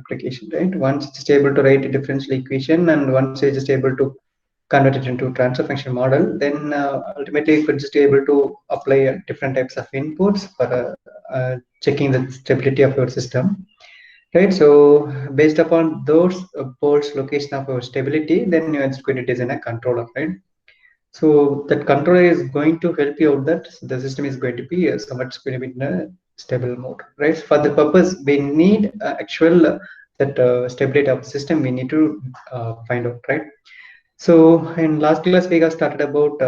programming application, right? Once it's able to write a differential equation, and once it's just able to convert it into transfer function model, then ultimately you could just able to apply different types of inputs for checking the stability of your system, right? So based upon those ports location of your stability, then you're just going to design a controller, right? So that controller is going to help you out that the system is going to be somewhat going to be in a stable mode, right? For the purpose, we need actual that stability of the system. We need to find out, right? So in last class, we got started about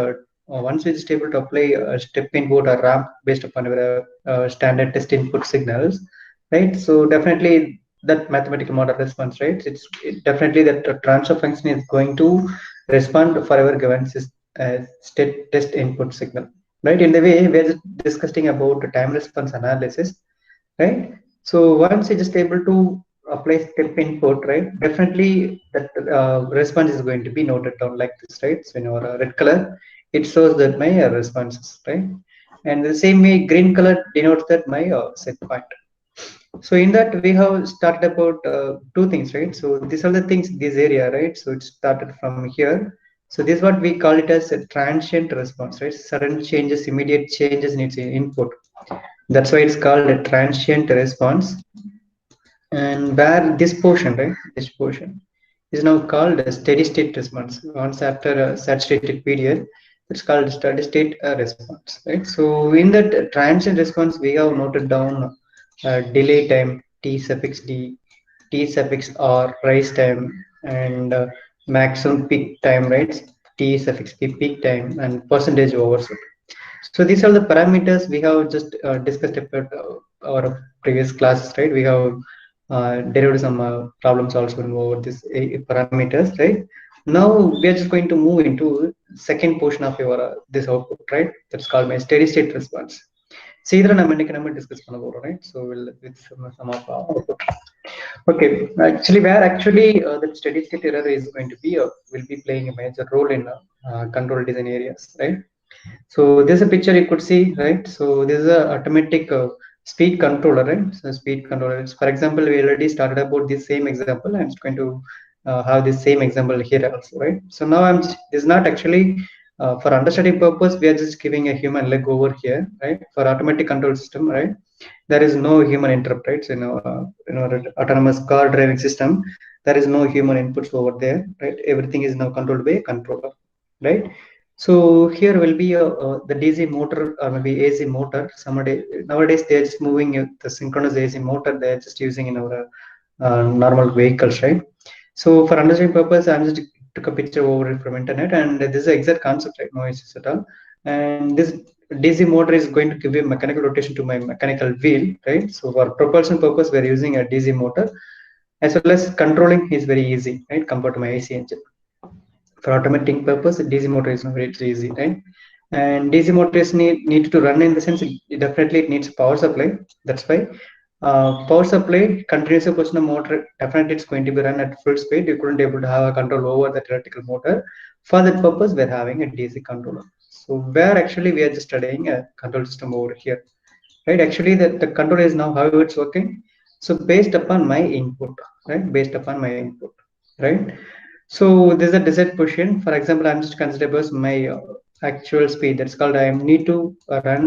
once we just able to apply a step input or ramp based upon our standard test input signals, right? So definitely that mathematical model response, right? Definitely that transfer function is going to respond for our given state test input signal, right? In the way we are just discussing about time response analysis, right? So once you just able to apply step input, right? Definitely that response is going to be noted down like this, right? So in our red color, it shows that my responses, right? And the same way, green color denotes that my set point. So in that we have started about two things, right? So these are the things, this area, right? So it started from here. So this is what we call it as a transient response, right? Sudden changes, immediate changes in its input. That's why it's called a transient response. And where this portion, right, this portion is now called a steady state response. Once after a saturated period, it's called steady state response, right? So in that transient response, we have noted down delay time, T suffix D, T suffix R, rise time, and maximum peak time, right? T suffix P, peak time, and percentage overshoot. So these are the parameters we have just discussed about our previous classes, right? We have derived some problems also over these parameters, right? Now we are just going to move into second portion of your this output, right? That's called my steady state response. See, இதர நம்ம இன்னைக்கு நம்ம discuss பண்ண போறோம், right? So we'll with some of output. Okay, actually where actually the steady state error is going to be will be playing a major role in control design areas, right? So there's a picture you could see, right? So this is a automatic speed controller, right? So speed controller. For example, we already started about this same example. I'm just going to have this same example here also, right? So now this is not actually for understanding purpose. We are just giving a human leg over here, right? For automatic control system, right? There is no human interrupt, right? So in our autonomous car driving system, there is no human inputs over there, right? Everything is now controlled by a controller, right? So here will be the DC motor or maybe AC motor. Nowadays they are just moving the synchronous AC motor. They are just using in our normal vehicles, right? So for understanding purpose, I'm just took a picture over it from internet, and this is the exact concept, right? No issues at all. And this DC motor is going to give a mechanical rotation to my mechanical wheel, right? So for propulsion purpose, we're using a DC motor, as well as controlling is very easy, right? Compared to my AC engine. For automating purpose, DC motor is not very easy, right? And DC motor is need to run in the sense it definitely it needs power supply. That's why power supply continuous position motor definitely it's going to be run at full speed. You couldn't able to have a control over the theoretical motor. For that purpose, we're having a DC controller. So where actually we are just studying a control system over here, right? Actually, the control is now how it's working. So based upon my input, right? Based upon my input, right? So there's a desired position. For example, I'm just consider as my actual speed. That's called I need to run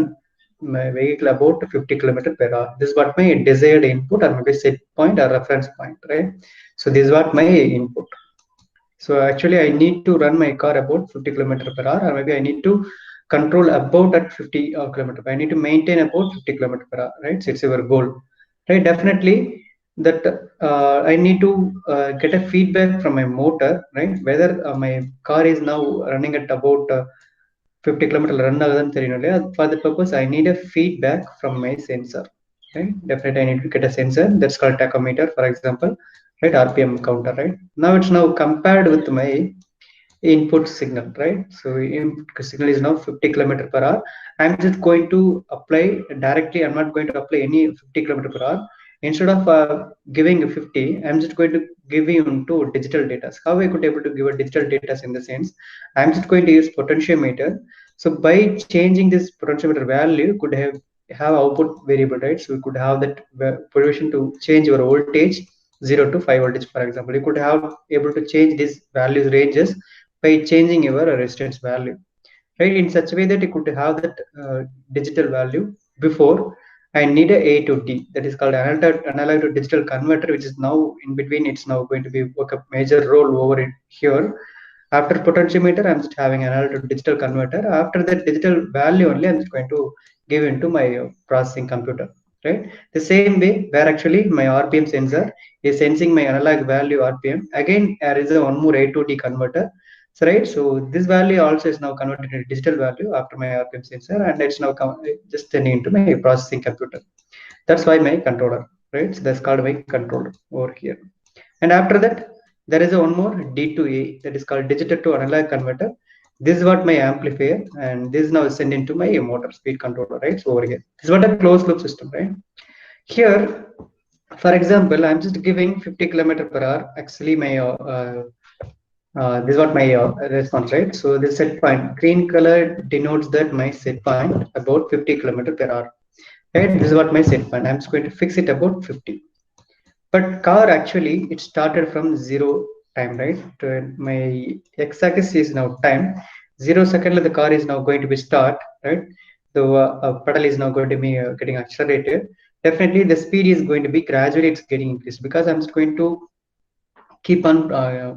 my vehicle about 50 kilometer per hour. This is what my desired input or maybe set point or reference point, right? So this is what my input. So actually, I need to run my car about 50 kilometer per hour, or maybe I need to control about at 50 kilometer. I need to maintain about 50 kilometer per hour, right? So it's your goal, right? Definitely that I need to get a feedback from my motor, right? Whether my car is now running at about 50 kilometer run ஆகுதுன்னு தெரியணும் இல்லையா? For the purpose, I need a feedback from my sensor, right? Definitely, I need to get a sensor that's called tachometer, for example, right? RPM counter, right? Now it's now compared with my input signal, right? So input signal is now 50 kilometer per hour. I'm just going to apply directly. I'm not going to apply any 50 kilometer per hour. Instead of giving 50, I'm just going to give you into digital data. How I could able to give a digital data in the sense, I'm just going to use potentiometer. So by changing this potentiometer value, could have output variable, right? So we could have that position to change your voltage 0 to 5 voltage, for example. You could have able to change these values ranges by changing your resistance value, right, in such a way that you could have that digital value. Before, I need a to D, that is called analog to digital converter, which is now in between. It's now going to be work a major role over it here. After potentiometer, I'm just having an analog to digital converter. After that digital value only, I'm just going to give into my processing computer, right? The same way, where actually my RPM sensor is sensing my analog value RPM. Again, there is a one more A to D converter. So, right, so this value also is now converted into digital value after my RPM sensor, and it's now just sending into my processing computer. That's why my controller, right? So that's called my controller over here. And after that, there is a one more D to A, that is called digital to analog converter. This is what my amplifier, and this is now sent into my motor speed controller, right? So over here, this is what a closed loop system, right? Here, for example, I'm just giving 50 kilometer per hour. Actually, my this is what my response, right? So the set point, green color denotes that my set point about 50 kilometer per hour, right? This is what my set point. I'm just going to fix it about 50. But car actually, it started from 0 time, right? My x-axis is now time. 0 second, the car is now going to be start, right? The pedal is now going to be getting accelerated. Definitely, the speed is going to be gradually. It's getting increased because I'm just going to keep on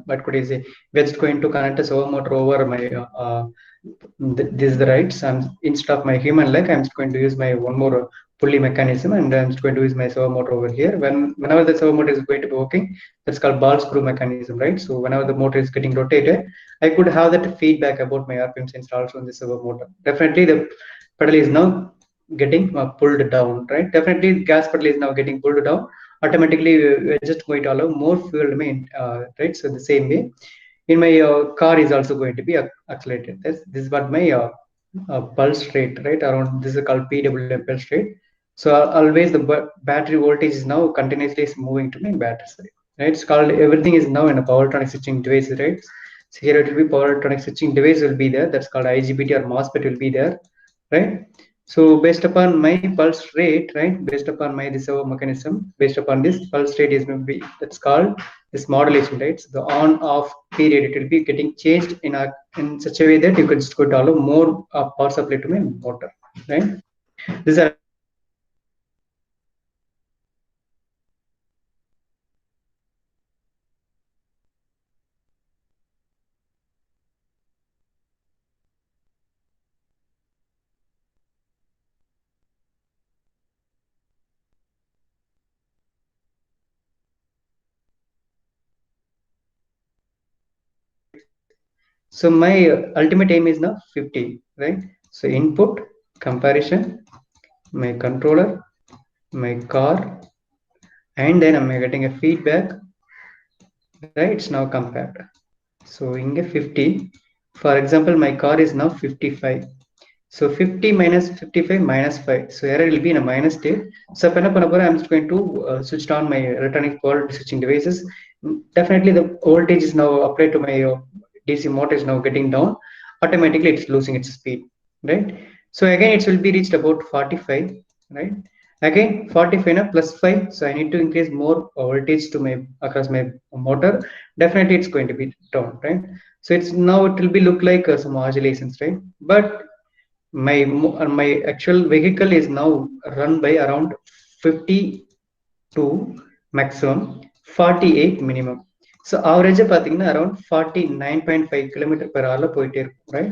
what could I say, we're just going to connect a servo motor over my this is the right. So instead of my human leg, I'm just going to use my one more pulley mechanism, and I'm just going to use my servo motor over here. Whenever the servo motor is going to be working, that's called ball screw mechanism, right? So whenever the motor is getting rotated, I could have that feedback about my RPM sensor also in the servo motor. Definitely the pedal is now getting pulled down, right? Definitely gas pedal is now getting pulled down. Automatically we're just going to allow more fuel to main, right? So the same way in my car is also going to be accelerated. This is what my pulse rate, right? Around this is called PWM pulse rate. So always the battery voltage is now continuously is moving to my battery side, right? It's called everything is now in a power electronic switching device, right? So here it will be power electronic switching device will be there. That's called IGBT or MOSFET will be there, right? So based upon my pulse rate, right? Based upon my this mechanism, based upon this pulse rate is going to be, that's called this modulation, right? So the on off period, it will be getting changed in such a way that you could just go to allow more power supply to my motor, right? These are so my ultimate aim is now 50, right? So input, comparison, my controller, my car, and then I'm getting a feedback, right? It's now compared. So in a 50, for example, my car is now 55. So 50 minus 55 minus 5. So error will be in a minus state. So I'm just going to switch on my electronic power switching devices. Definitely the voltage is now applied to my DC motor is now getting down. Automatically it's losing its speed, right? So again it will be reached about 45, right? Again 45 na plus 5. So I need to increase more voltage to my across my motor. Definitely it's going to be down, right? So it's now it will be look like some oscillations, right? But my actual vehicle is now run by around 52 maximum, 48 minimum. So average பார்த்தீங்கன்னா around 49.5 kilometer per hour போயிட்டே இருக்கும், right?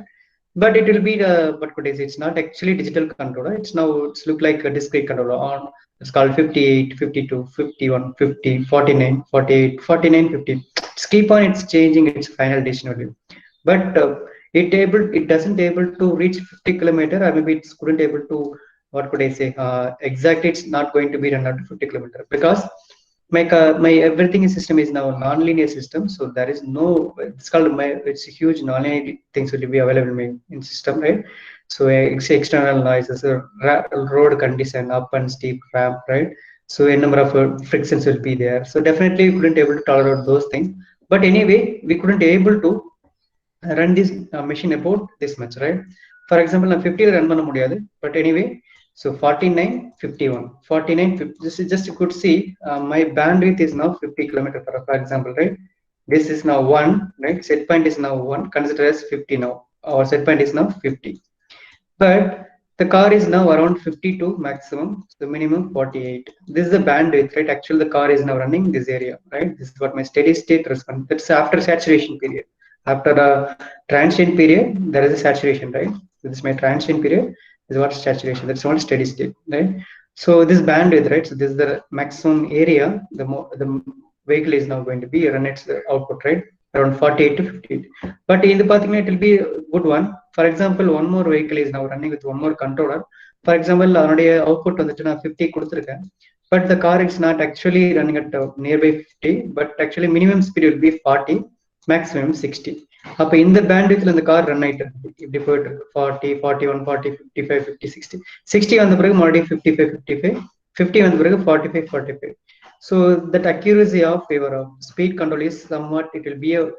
But it will be the, what could I say, it's not actually digital controller. It's now it's look like a discrete controller on. It's called 58, 52, 51, 50, 49, 48, 49, 50. It's keep on it's changing its final decision value. But it doesn't able to reach 50 kilometer, or maybe it's couldn't able to, what could I say, exactly it's not going to be run out to 50 kilometer because my everything system is now a non-linear system. So there is no, it's called my, it's a huge non-linear things will be available in system, right? So it's external noises, road condition, up and steep ramp, right? So a number of frictions will be there. So definitely we couldn't able to tolerate those things. But anyway, we couldn't able to run this machine about this much, right? For example, நான் 50 run பண்ண முடியாது, but anyway, So 49, 51, 49, 50. This is just you could see my bandwidth is now 50 kilometer per hour, for example, right? This is now 1, right? Set point is now 1, consider as 50 now. Our set point is now 50. But the car is now around 52 maximum, so minimum 48. This is the bandwidth, right? Actually, the car is now running this area, right? This is what my steady state response. That's after saturation period. After a transient period, there is a saturation, right? This is my transient period. This is what saturation. That's not steady state, right? So this bandwidth, right? So this is the maximum area. The vehicle is now going to be run its output, right? Around 48 to 58. But in the pathing, it will be a good one. For example, one more vehicle is now running with one more controller. For example, output on the 50 but the car is not actually running at nearby 50, but actually minimum speed will be 40, maximum 60. Up in the bandwidth in the car run it default 40, 41, 40, 55, 50, 60. 60 on the break, already 55, 55. 50 on the break, 45, 45. So that accuracy of your speed control is somewhat, it will be a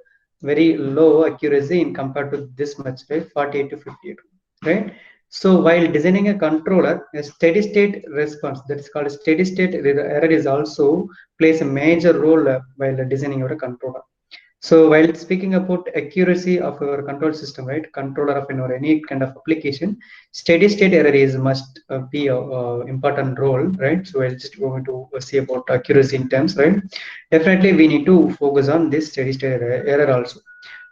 very low accuracy in compared to this much, right? 48 to 58, right? So while designing a controller, a steady state response, that is called a steady state error, is also plays a major role while designing your controller. So while speaking about accuracy of our control system, right, controller of any kind of application, steady state error is must be a important role, right? So I'll just going to see about accuracy in terms, right? Definitely we need to focus on this steady state error also.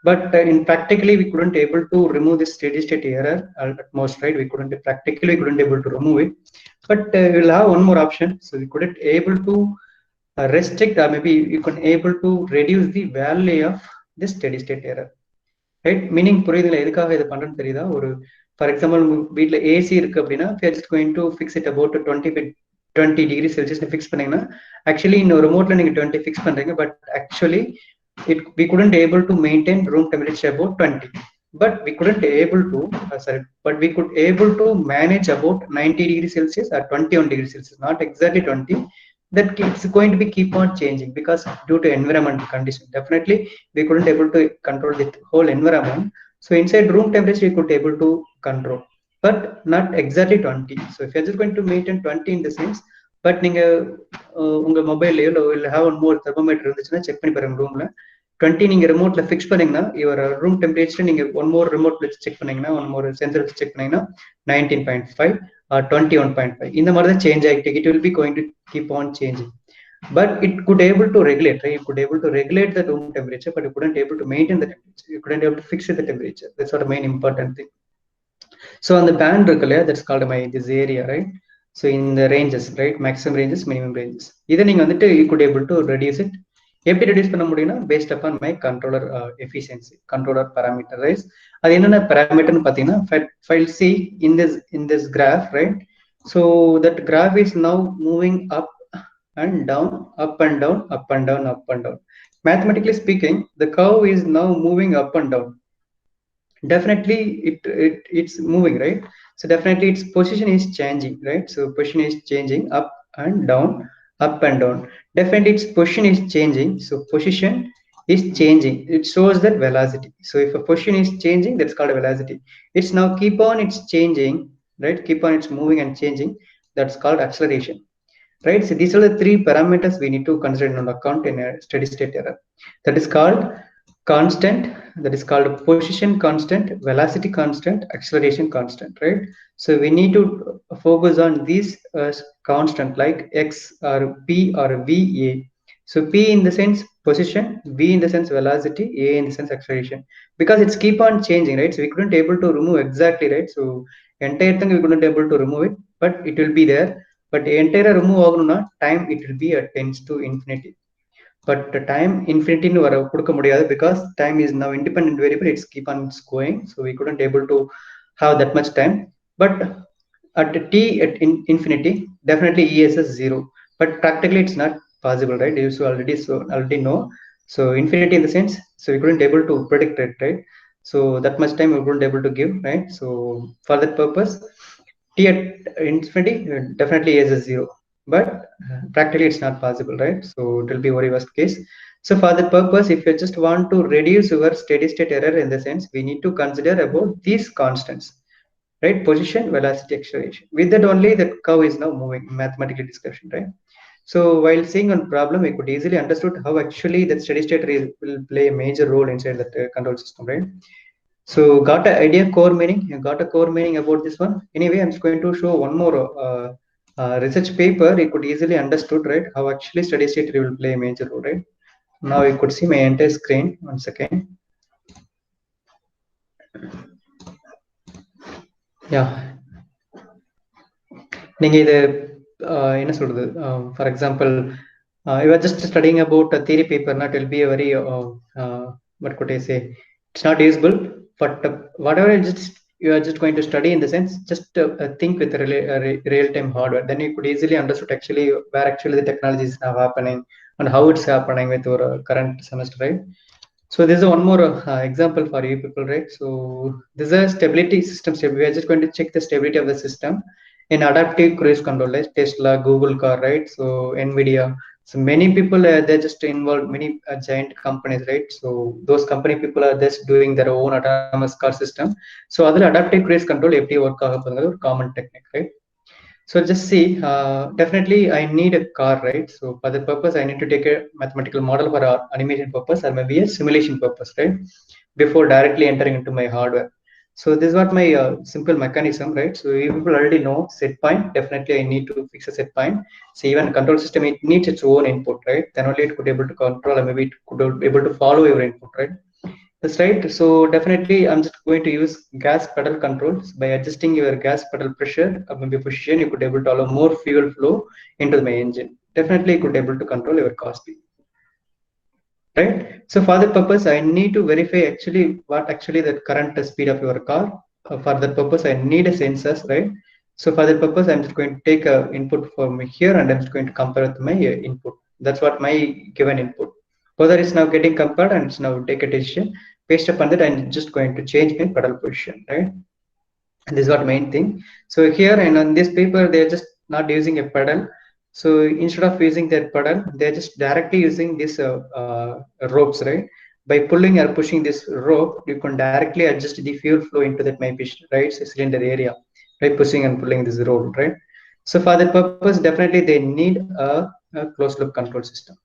But in practically we couldn't able to remove this steady state error at most, right? We couldn't practically couldn't able to remove it. But we'll have one more option. So we couldn't able to restrict, or maybe you can able to reduce the value of this steady state error, right? Meaning புரியுதுங்களா எதுக்காக இதை பண்றேன்னு தெரியுதா? ஒரு for example வீட்டில் AC இருக்கு அப்படின்னா just going to fix it about 20 degree Celsius fix பண்ணீங்கன்னா ஆக்சுவலி இந்த ரிமோட்ல நீங்க 20 ஃபிக்ஸ் பண்றீங்க, but actually we couldn't able to maintain room temperature about 20, but we couldn't able to but we could able to manage about 90 degrees Celsius or 21 degrees Celsius, not exactly 20. That it's going to be keep on changing because due to environment condition. Definitely we couldn't able to control the whole environment. So inside room temperature we could able to control, but not exactly 20. So if you're just going to maintain 20 in the sense, but நீங்க உங்க மொபைல்லையோ இல்லை have one more thermometer இருந்துச்சுன்னா check பண்ணி பாருங்க ரூம்ல 20 நீங்க ரிமோட்ல fix பண்ணீங்கன்னா your room temperature நீங்க ஒன் மோர் ரிமோட் வச்சு செக் பண்ணீங்கன்னா ஒன் மோர் சென்சர் வச்சு செக் பண்ணீங்கன்னா 19.5 or 21.5 இந்த மாதிரி தான் சேஞ்ச் ஆகிட்டு it will be going to keep on changing, but it could able to regulate, right? You could able to regulate the room temperature, but you couldn't able to maintain the temperature. You couldn't able to fix the temperature. That's what the main important thing. So on the band இருக்குல்லையா, that's called this area, right? So in the ranges, right? Maximum ranges, minimum ranges. இதை நீங்க வந்துட்டு you could able to reduce it. எப்படி reduce பண்ண முடியும்னா based upon my controller efficiency, controller parameterise. அது என்னென்ன பேராமீட்டர்னு பார்த்தீங்கன்னா file C in this graph, right? So that graph is now moving up and down, up and down, up and down, up and down. Mathematically speaking, the curve is now moving up and down. Definitely it's moving, right? So definitely its position is changing, right? So position is changing up and down, up and down. Definitely its position is changing, so position is changing, it shows that velocity. So if a position is changing, that's called a velocity. It's now keep on it's changing, right? Keep on it's moving and changing, that's called acceleration, right? So these are the three parameters we need to consider on account in a steady state error. That is called constant, that is called position constant, velocity constant, acceleration constant, right? So we need to focus on these constant like x or p or va. So p in the sense position, v in the sense velocity, a in the sense acceleration, because it's keep on changing, right? So we couldn't able to remove exactly, right? So entire thing we couldn't able to remove it, but it will be there. But entire remove ஆகணும்னா time it will be tends to infinity. But the time infinity வர கொடுக்க முடியாது because time is now independent variable, it's keep on going, so we couldn't able to have that much time. But at t at infinity, definitely es is 0, but practically it's not possible, right? You already know. So infinity in the sense, so we couldn't able to predict it, right? So that much time we couldn't able to give, right? So for that purpose, t at infinity, definitely es is 0, but practically it's not possible, right? So it will be very worst case. So for that purpose, if you just want to reduce your steady state error in the sense, we need to consider about these constants. right? Position, velocity, acceleration. With that only, the curve is now moving, mathematical discussion, right? So while seeing on problem, we could easily understood how actually that steady state will play a major role inside that control system, right? So got an idea core meaning, you got a core meaning about this one. Anyway, I'm just going to show one more research paper. You could easily understood, right? How actually steady state will play a major role, right? Now you could see my entire screen. One second. Yeah. நீங்க இது என்ன சொல்றது, for example, you are just studying about a theory paper, not will be a very what could I say, it's not usable, but whatever you are just going to study in the sense, just think with real-time hardware, then you could easily understand actually where actually the technology is now happening and how it's happening with your current semester, right? So this is one more example for you people, right? So this is a stability system. We are just going to check the stability of the system in adaptive cruise control, like Tesla, Google car, right? So Nvidia. So many people they're just involved, many giant companies, right? So those company people are just doing their own autonomous car system. So other adaptive cruise control எப்படி work ஆகுதுங்கிறது ஒரு common technique, right? So just see, definitely I need a car, right? So for the purpose, I need to take a mathematical model for animation purpose or maybe a simulation purpose, right? Before directly entering into my hardware. So this is what my simple mechanism, right? So you people already know set point. Definitely I need to fix a set point. So even control system, it needs its own input, right? Then only it could able to control and maybe it could able to follow your input, right? That's right. So definitely, I'm just going to use gas pedal controls. By adjusting your gas pedal pressure, maybe position, you could able to allow more fuel flow into my engine. Definitely, you could able to control your car speed. Right. So for that purpose, I need to verify actually what actually the current speed of your car. For that purpose, I need a sensors, right? So for that purpose, I'm just going to take a input from here and I'm just going to compare with my input. That's what my given input. Whether it's now getting compared and it's now take a decision. Based upon that, I'm just going to change my pedal position, right? And this is what main thing. So here and on this paper, they're just not using a pedal. So instead of using that pedal, they're just directly using this ropes, right? By pulling or pushing this rope, you can directly adjust the fuel flow into that my piston, right? So cylinder area, by pushing and pulling this rope, right? So for that purpose, definitely they need a closed loop control system,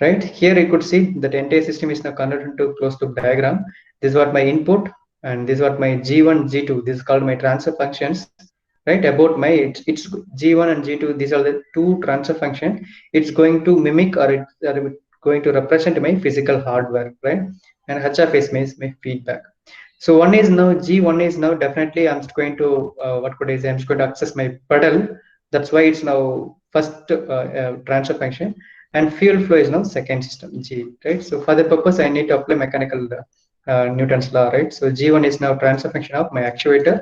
right? Here you could see that entire system is now converted into closed loop diagram. This is what my input and this is what my G1, G2. This is called my transfer functions, right? About my it's G1 and G2. These are the two transfer function. It's going to mimic or it's going to represent my physical hardware, right? And HF is my feedback. So one is now G1 is now definitely I'm just going to what could I say? I'm just going to access my pedal. That's why it's now first transfer function, and fuel flow is now second system G, right? So for the purpose, I need to apply mechanical Newton's law, right? So G1 is now transfer function of my actuator,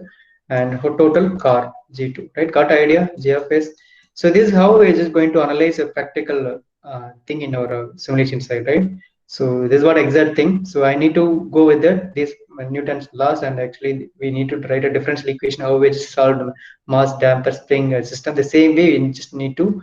and total car G2, right? Got idea? G of S. So this is how we're just going to analyze a practical thing in our simulation side, right? So this is what exact thing. So I need to go with that this Newton's laws, and actually we need to write a differential equation how we solve mass damper spring system. The same way we just need to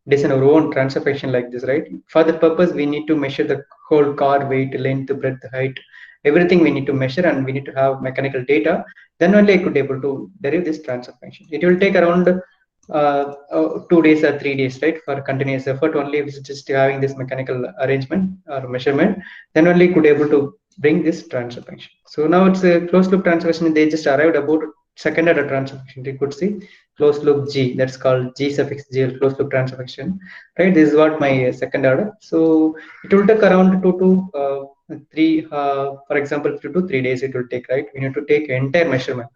design our own transfer function like this, right? For that purpose, we need to measure the whole car weight, length, breadth, height, everything we need to measure, and we need to have mechanical data. Then only I could be able to derive this transfer function. It will take around 2 days or 3 days, right? For continuous effort, only if it's just having this mechanical arrangement or measurement, then only could able to bring this transfer function. So now it's a closed loop transfer function. They just arrived about second order transfer function. You could see closed loop G, that's called G suffix G, closed loop transfer function, right? This is what my second order. So it will take around 2 to 3, for example, 2 to 3 days it will take, right? We need to take entire measurement.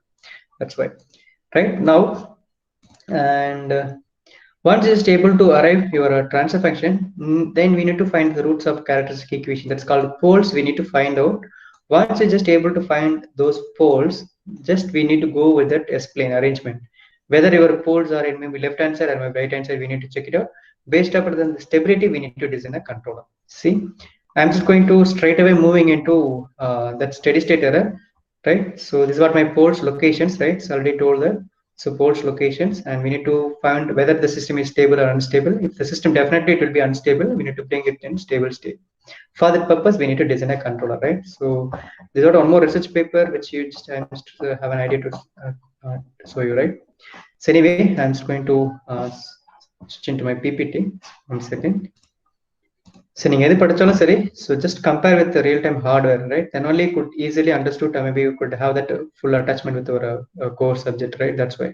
That's why, right? Now, and once it's able to arrive your transfer function, then we need to find the roots of characteristic equation. That's called poles. We need to find out. Once we're just able to find those poles, just we need to go with that S-plane arrangement. Whether your poles are in maybe left hand side or maybe right hand side, we need to check it out. Based upon the stability, we need to design a controller. See, I'm just going to straight away moving into that steady state error, right? So this is what my poles locations, right? So already told that. So poles locations, and we need to find whether the system is stable or unstable. If the system definitely it will be unstable, we need to bring it in stable state. For that purpose, we need to design a controller, right? So this is one more research paper which you just have an idea to show you, right? So anyway, I'm just going to switch into my PPT. 1 second. So நீங்க எது படிச்சாலும் சரி, so just compare with the real-time hardware, right? Then only you could easily understood, maybe you could have that full attachment with your core subject, right? That's why,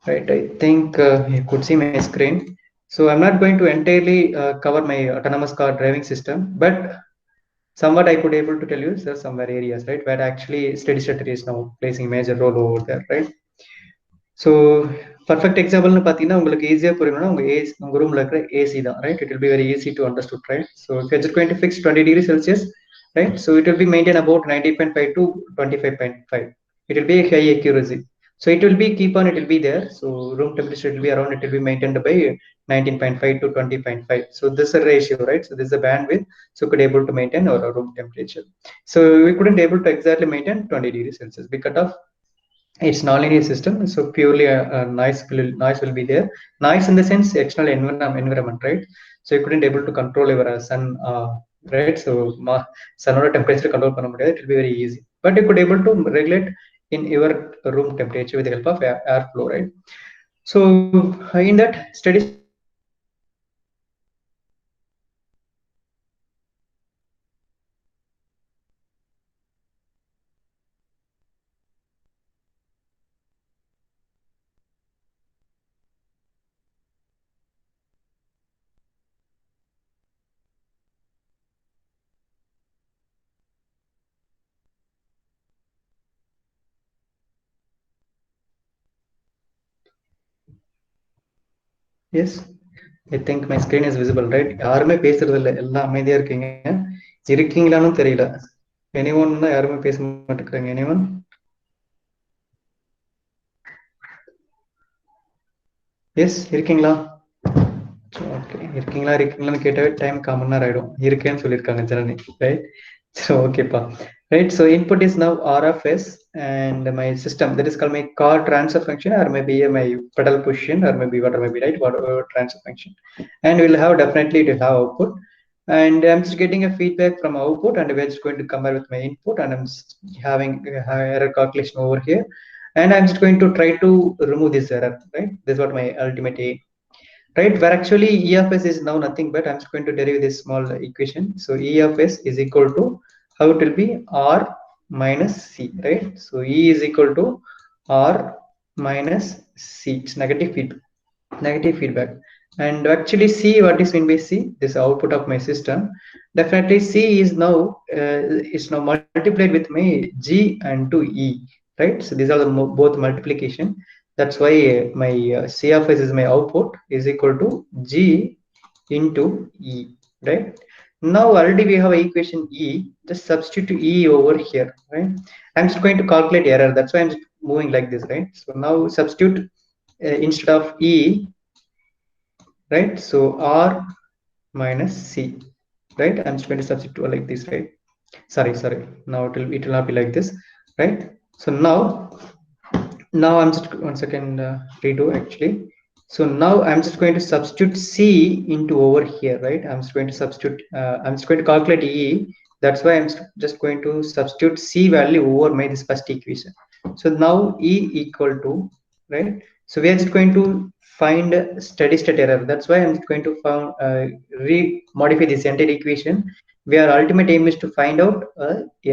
right? I think you could see my screen. So I'm not going to entirely cover my autonomous car driving system, but somewhat I could able to tell you there are some areas, right, where actually steady state is now placing a major role over there, right? So perfect example nu pathina ungalku easy புரியணும்னா உங்க AC உங்க ரூம்ல இருக்கிற AC தான், right? It will be very easy to understood, right? So if you're just going to fix 20 degrees Celsius, right, so it will be maintained about 90.5 to 25.5. It will be a high accuracy, so it will be keep on, it will be there. So room temperature will be around, it will be maintained by 19.5 to 20.5. So this is a ratio, right? So this is a bandwidth, so could able to maintain our room temperature. So we couldn't able to exactly maintain 20 degrees Celsius because of it's nonlinear system, so purely noise will be there. Noise in the sense external environment, right? So you couldn't able to control your sun, right? So sun temperature control panna mudiyadhu, it will be very easy, but you could able to regulate in your room temperature with the help of air flow, right? So in that steady yes, I think my screen is visible, right? யாருமே பேசுறது இல்ல, எல்லாம் அமைதியா இருக்கீங்க. இருக்கீங்களான்னு தெரியல. anyone யாருமே பேச மாட்டேங்கிறாங்க. anyone? yes, இருக்கீங்களா? ஓகே, இருக்கீங்களான்னு கேட்டாவே டைம் காமன் நேரம் ஆயிடும். இருக்கேன்னு சொல்லியிருக்காங்க ஜனனி, ரைட்? ஸோ ஓகேப்பா, right? So input is now RFS and my system, that is called my car transfer function, or maybe my pedal position, or maybe whatever may be, right? Whatever transfer function, and we'll have definitely to have output, and I'm just getting a feedback from output, and we're just going to compare with my input, and I'm having error calculation over here, and I'm just going to try to remove this error, right? This is what my ultimate aim, right? Where actually E of S is now nothing but I'm just going to derive this small equation. So E of S is equal to, how it will be, R minus C, right? So E is equal to R minus C. It's negative feedback. And actually C, what is mean by C? This output of my system. Definitely C is now multiplied with my G and to E, right? So these are the both multiplication. That's why my C of S is my output is equal to G into E, right? Now already we have equation E, just substitute E over here, right? I'm just going to calculate error. That's why I'm just moving like this, right? So now substitute instead of E, right? So R minus C, right? I'm just going to substitute like this, right? Sorry. Now it will not be like this, right? So now I'm just 1 second redo actually. So now I'm just going to substitute C into over here, right? I'm just going to substitute. I'm just going to calculate E. That's why I'm just going to substitute C value over my this first equation. So now E equal to, right? So we are just going to find steady state error. That's why I'm just going to modify this entire equation. Where ultimate aim is to find out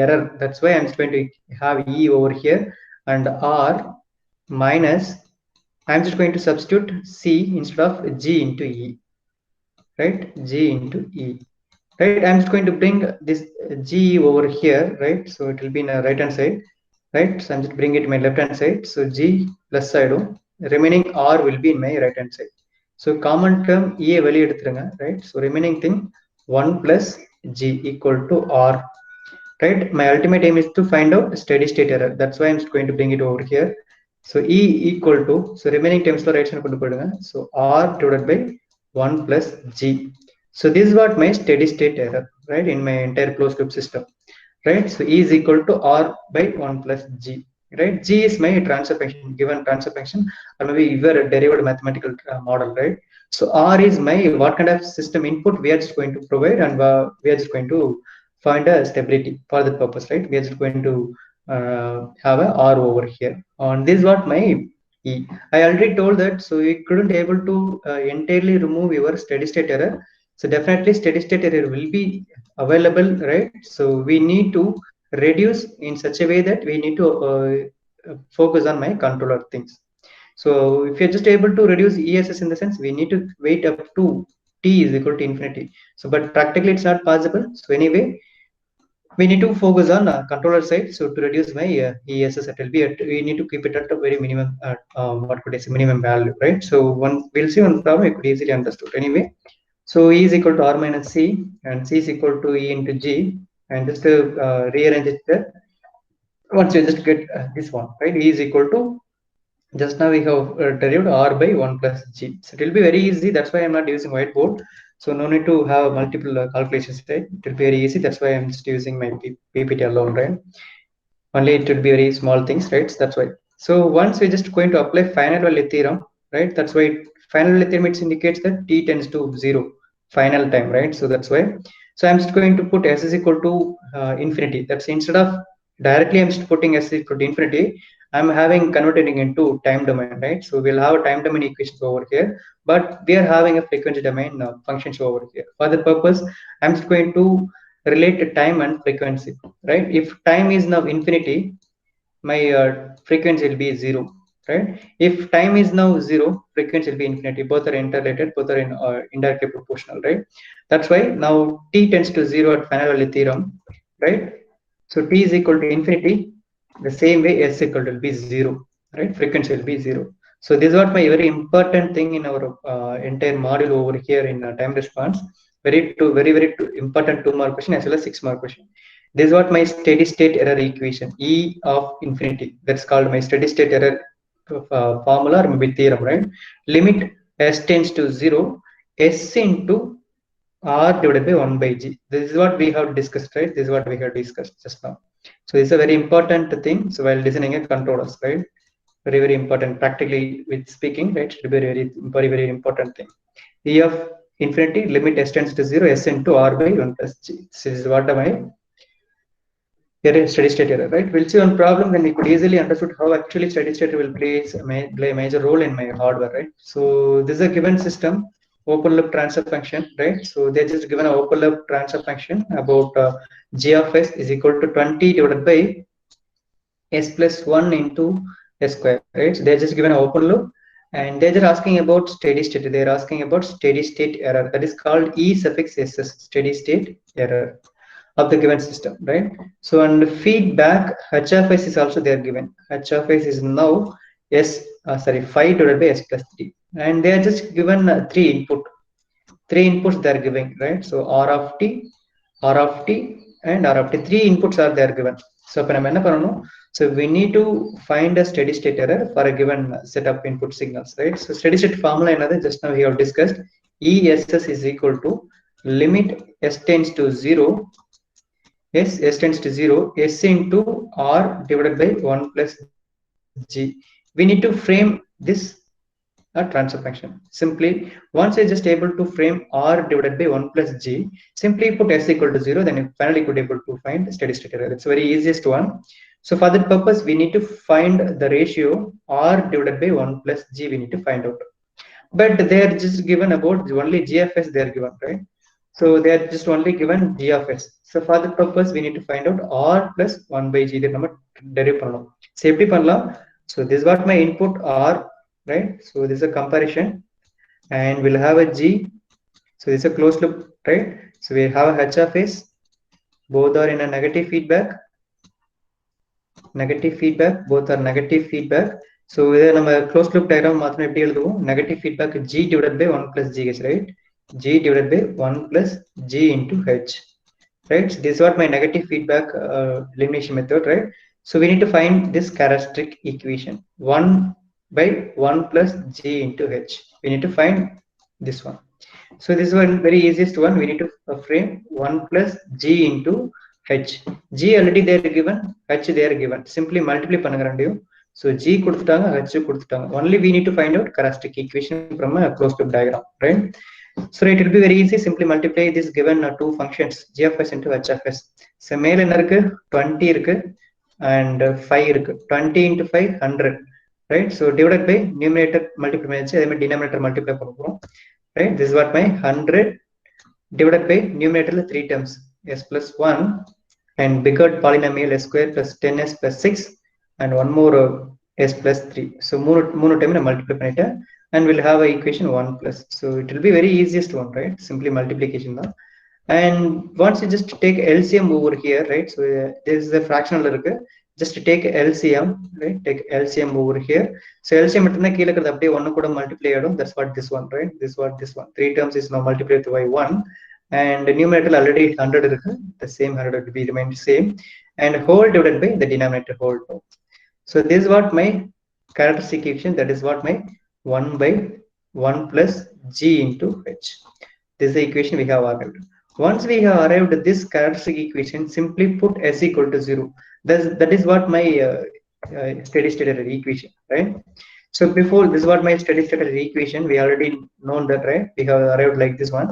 error. That's why I'm just going to have E over here and R minus, I'm just going to substitute C instead of G into E, right? G into E, right? I'm just going to bring this G over here, right? So it will be in the right hand side, right? So I'm just bring it to my left hand side. So G plus side, remaining R will be in my right hand side. So common term E வெளிய எடுத்துருங்க, right? So remaining thing 1 plus G equal to R, right? My ultimate aim is to find out steady state error. That's why I'm just going to bring it over here. So E equal to, so remaining terms the right side, so R divided by 1 plus G. So this is what my steady state error, right, in my entire closed loop system, right? So E is equal to R by 1 plus G, right? G is my transfer function, given transfer function, or maybe even a derived mathematical model, right? So R is my what kind of system input we are just going to provide, and we are just going to find a stability for that purpose, right? We are just going to have a R over here. On this what my E. I already told that, so you couldn't able to entirely remove your steady state error. So definitely steady state error will be available, right? So we need to reduce in such a way that we need to focus on my controller things. So if you're just able to reduce ESS in the sense, we need to wait up to T is equal to infinity. So, but practically it's not possible. So anyway, we need to focus on controller side. So to reduce my ESS, it will be we need to keep it at a very minimum, what could I say, minimum value, right? So one we'll see one problem, it could easily understood. Anyway, so E is equal to R minus C and C is equal to E into G, and just to rearrange it there. Once you just get this one, right? E is equal to, just now we have derived R by 1 plus G. So it will be very easy. That's why I'm not using whiteboard. So no need to have multiple calculations, right? It will be very easy. That's why I'm just using my PPT alone, right? Only it will be very small things, right? So that's why. So once we're just going to apply final value theorem, right? That's why final value theorem, it indicates that T tends to 0 final time, right? So that's why. So I'm just going to put S is equal to infinity. That's instead of directly I'm just putting S is equal to infinity, I'm having converting into time domain, right? So we'll have a time domain equations over here, but we are having a frequency domain functions over here. For the purpose, I'm just going to relate to time and frequency, right? If time is now infinity, my frequency will be 0, right? If time is now 0, frequency will be infinity. Both are interrelated, both are in indirectly proportional, right? That's why now T tends to 0 at final value theorem, right? So T is equal to infinity. The same way S equal to be 0, right? Frequency will be 0. So this is what my very important thing in our entire module over here in time response. Very important 2-mark question as well as 6-mark question. This is what my steady state error equation, E of infinity. That's called my steady state error formula or maybe theorem, right? Limit S tends to 0, S into R divided by 1 by G. This is what we have discussed, right? This is what we have discussed just now. So it's a very important thing. So while designing a controllers, right? Very important, practically with speaking, right? It will be very important thing. E of infinity, limit S tends to 0, S into R by 1 plus G. This is what am I error, steady state error, right? We'll see one problem, then we could easily understood how actually steady state will play a major role in my hardware, right? So this is a given system, open loop transfer function, right? So they're just given an open loop transfer function about g of s is equal to 20 divided by s plus 1 into s square, right? So they're just given an open loop and they're just asking about steady state. They're asking about steady state error, that is called E suffix ss, steady state error of the given system, right? So and feedback h of s is also there given. H of s is now 5 divided by s plus 3, and they are just given three inputs they are giving, right? So r of t, r of t, and r of t. Three inputs are there given. So so we need to find a steady state error for a given set of input signals, right? So steady state formula another just now we have discussed. ESS is equal to limit s tends to 0, s tends to 0, s into r divided by 1 plus g. We need to frame this a transfer function. Simply, once I just able to frame r divided by 1 plus g, simply put s equal to 0, then you finally could able to find steady state error. It's very easiest one. So for that purpose, we need to find the ratio r divided by 1 plus g, we need to find out. But they are just given about only g of s they are given, right? So they are just only given g of s. So for that purpose, we need to find out r plus 1 by g. Derive பண்ணலாம். So எப்படி பண்ணலாம்? So this is what my input r, right? So this is a comparison and we'll have a g. So this is a closed loop, right? So we have a h of s. Both are in a negative feedback. Both are negative feedback. So இதை நம்ம closed loop diagram மாத்திரம் எப்படி எழுதுவோம்? Negative feedback g divided by 1 plus g, right? G divided by 1 plus g into h, right? So this is what my negative feedback elimination method, right? So we need to find this characteristic equation 1 by 1 plus g into h. We need to find this one. So this is one very easiest one. We need to frame 1 plus g into h. G already they are given, h they are given. Simply multiply பண்ணுங்க ரெண்டையும். So g கொடுத்துட்டாங்க, h கொடுத்துட்டாங்க. Only we need to find out characteristic equation from a closed loop diagram, right? So it will be very easy. Simply multiply this given two functions g of s into h of s. So மேல என்ன இருக்கு 20 இருக்கு, and 5 இருக்கு. 20 into 5 100, right? So divided by numerator multiply பண்ணியாச்சு, அதே மாதிரி denominator multiply பண்ண போறோம், right? This is what my 100 divided by numerator 3 terms s plus 1 and bigger polynomial s square plus 10s plus 6 and one more s plus 3. So மூணு time multiply பண்ணிட்டேன் and we'll have a equation 1 plus. So it will be very easiest one, right? Simply multiplication தான். And once you just take LCM over here, right? So this is a fractional irukku, just take LCM, right? Take LCM over here. So LCM மட்டும்னா கீழ இருக்கிறது அப்படியே 1 கூட multiply ஆயிடும். That's what this one, right? This what this one. 3 terms is now multiplied by 1 and the numerator already 100 irukku. The same 100 will be remain same and whole divided by the denominator whole. So this is what my characteristic equation, that is what my 1 by 1 plus g into h. This is the equation we have arrived. Once we have arrived at this characteristic equation, simply put s equal to 0. That is what my steady state error equation, right? So before this is what my steady state error equation, we already known that, right? We have arrived like this one.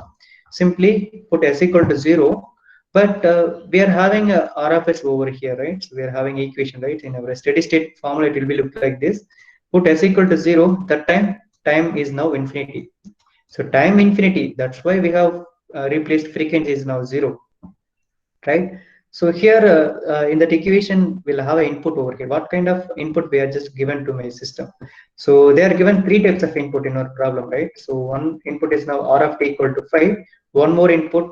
Simply put s equal to 0, but we are having a r of s over here, right? So we are having equation, right? In our steady state formula, it will be look like this. Put s equal to 0, that time is now infinity. So time infinity, that's why we have replaced frequency is now 0, right? So here in that equation we'll have an input over here. What kind of input we are just given to my system? So they are given 3 types of input in our problem, right? So one input is now r of t equal to 5, one more input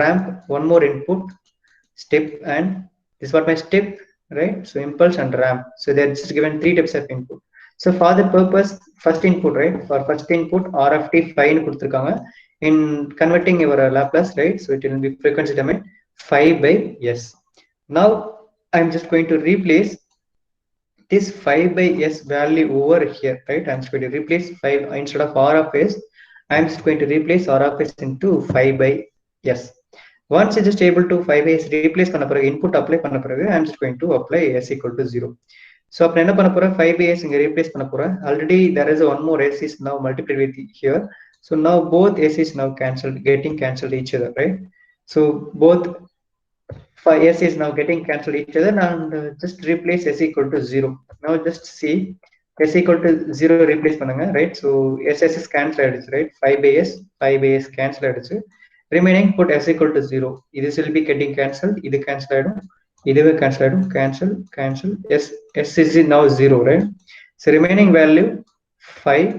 ramp, one more input step, and this is what my step, right? So impulse and ramp. So they are just given 3 types of input. So for the purpose, first input, right? For first input, r of t 5 னு கொடுத்திருக்காங்க. In converting your Laplace, right? So it will be frequency domain 5 by s. Now I'm just going to replace this 5 by s value over here, right? I'm just going to replace 5 instead of r of s. I'm just going to replace r of s into 5 by s. Once you just able to 5 by s replace பண்ண பிறகு input apply பண்ண பிறகு I'm just going to apply s equal to 0. So அப்ப என்ன பண்ண போறேன், 5 by s இங்க replace பண்ண போறேன். Already there is one more s is now multiplied with here. So now both s is now cancelled, getting cancelled each other, right? So both s is now getting cancelled each other and just replace s equal to 0. Now just see s equal to 0 replace பண்ணுங்க, right? So s is cancel ஆயிடுச்சு, right? 5 by s cancel ஆயிடுச்சு. Remaining put s equal to 0. This will be getting cancelled, இது cancel ஆயிடும், இதுவே cancel ஆயிடும், cancel, s is now 0, right? So remaining value 5,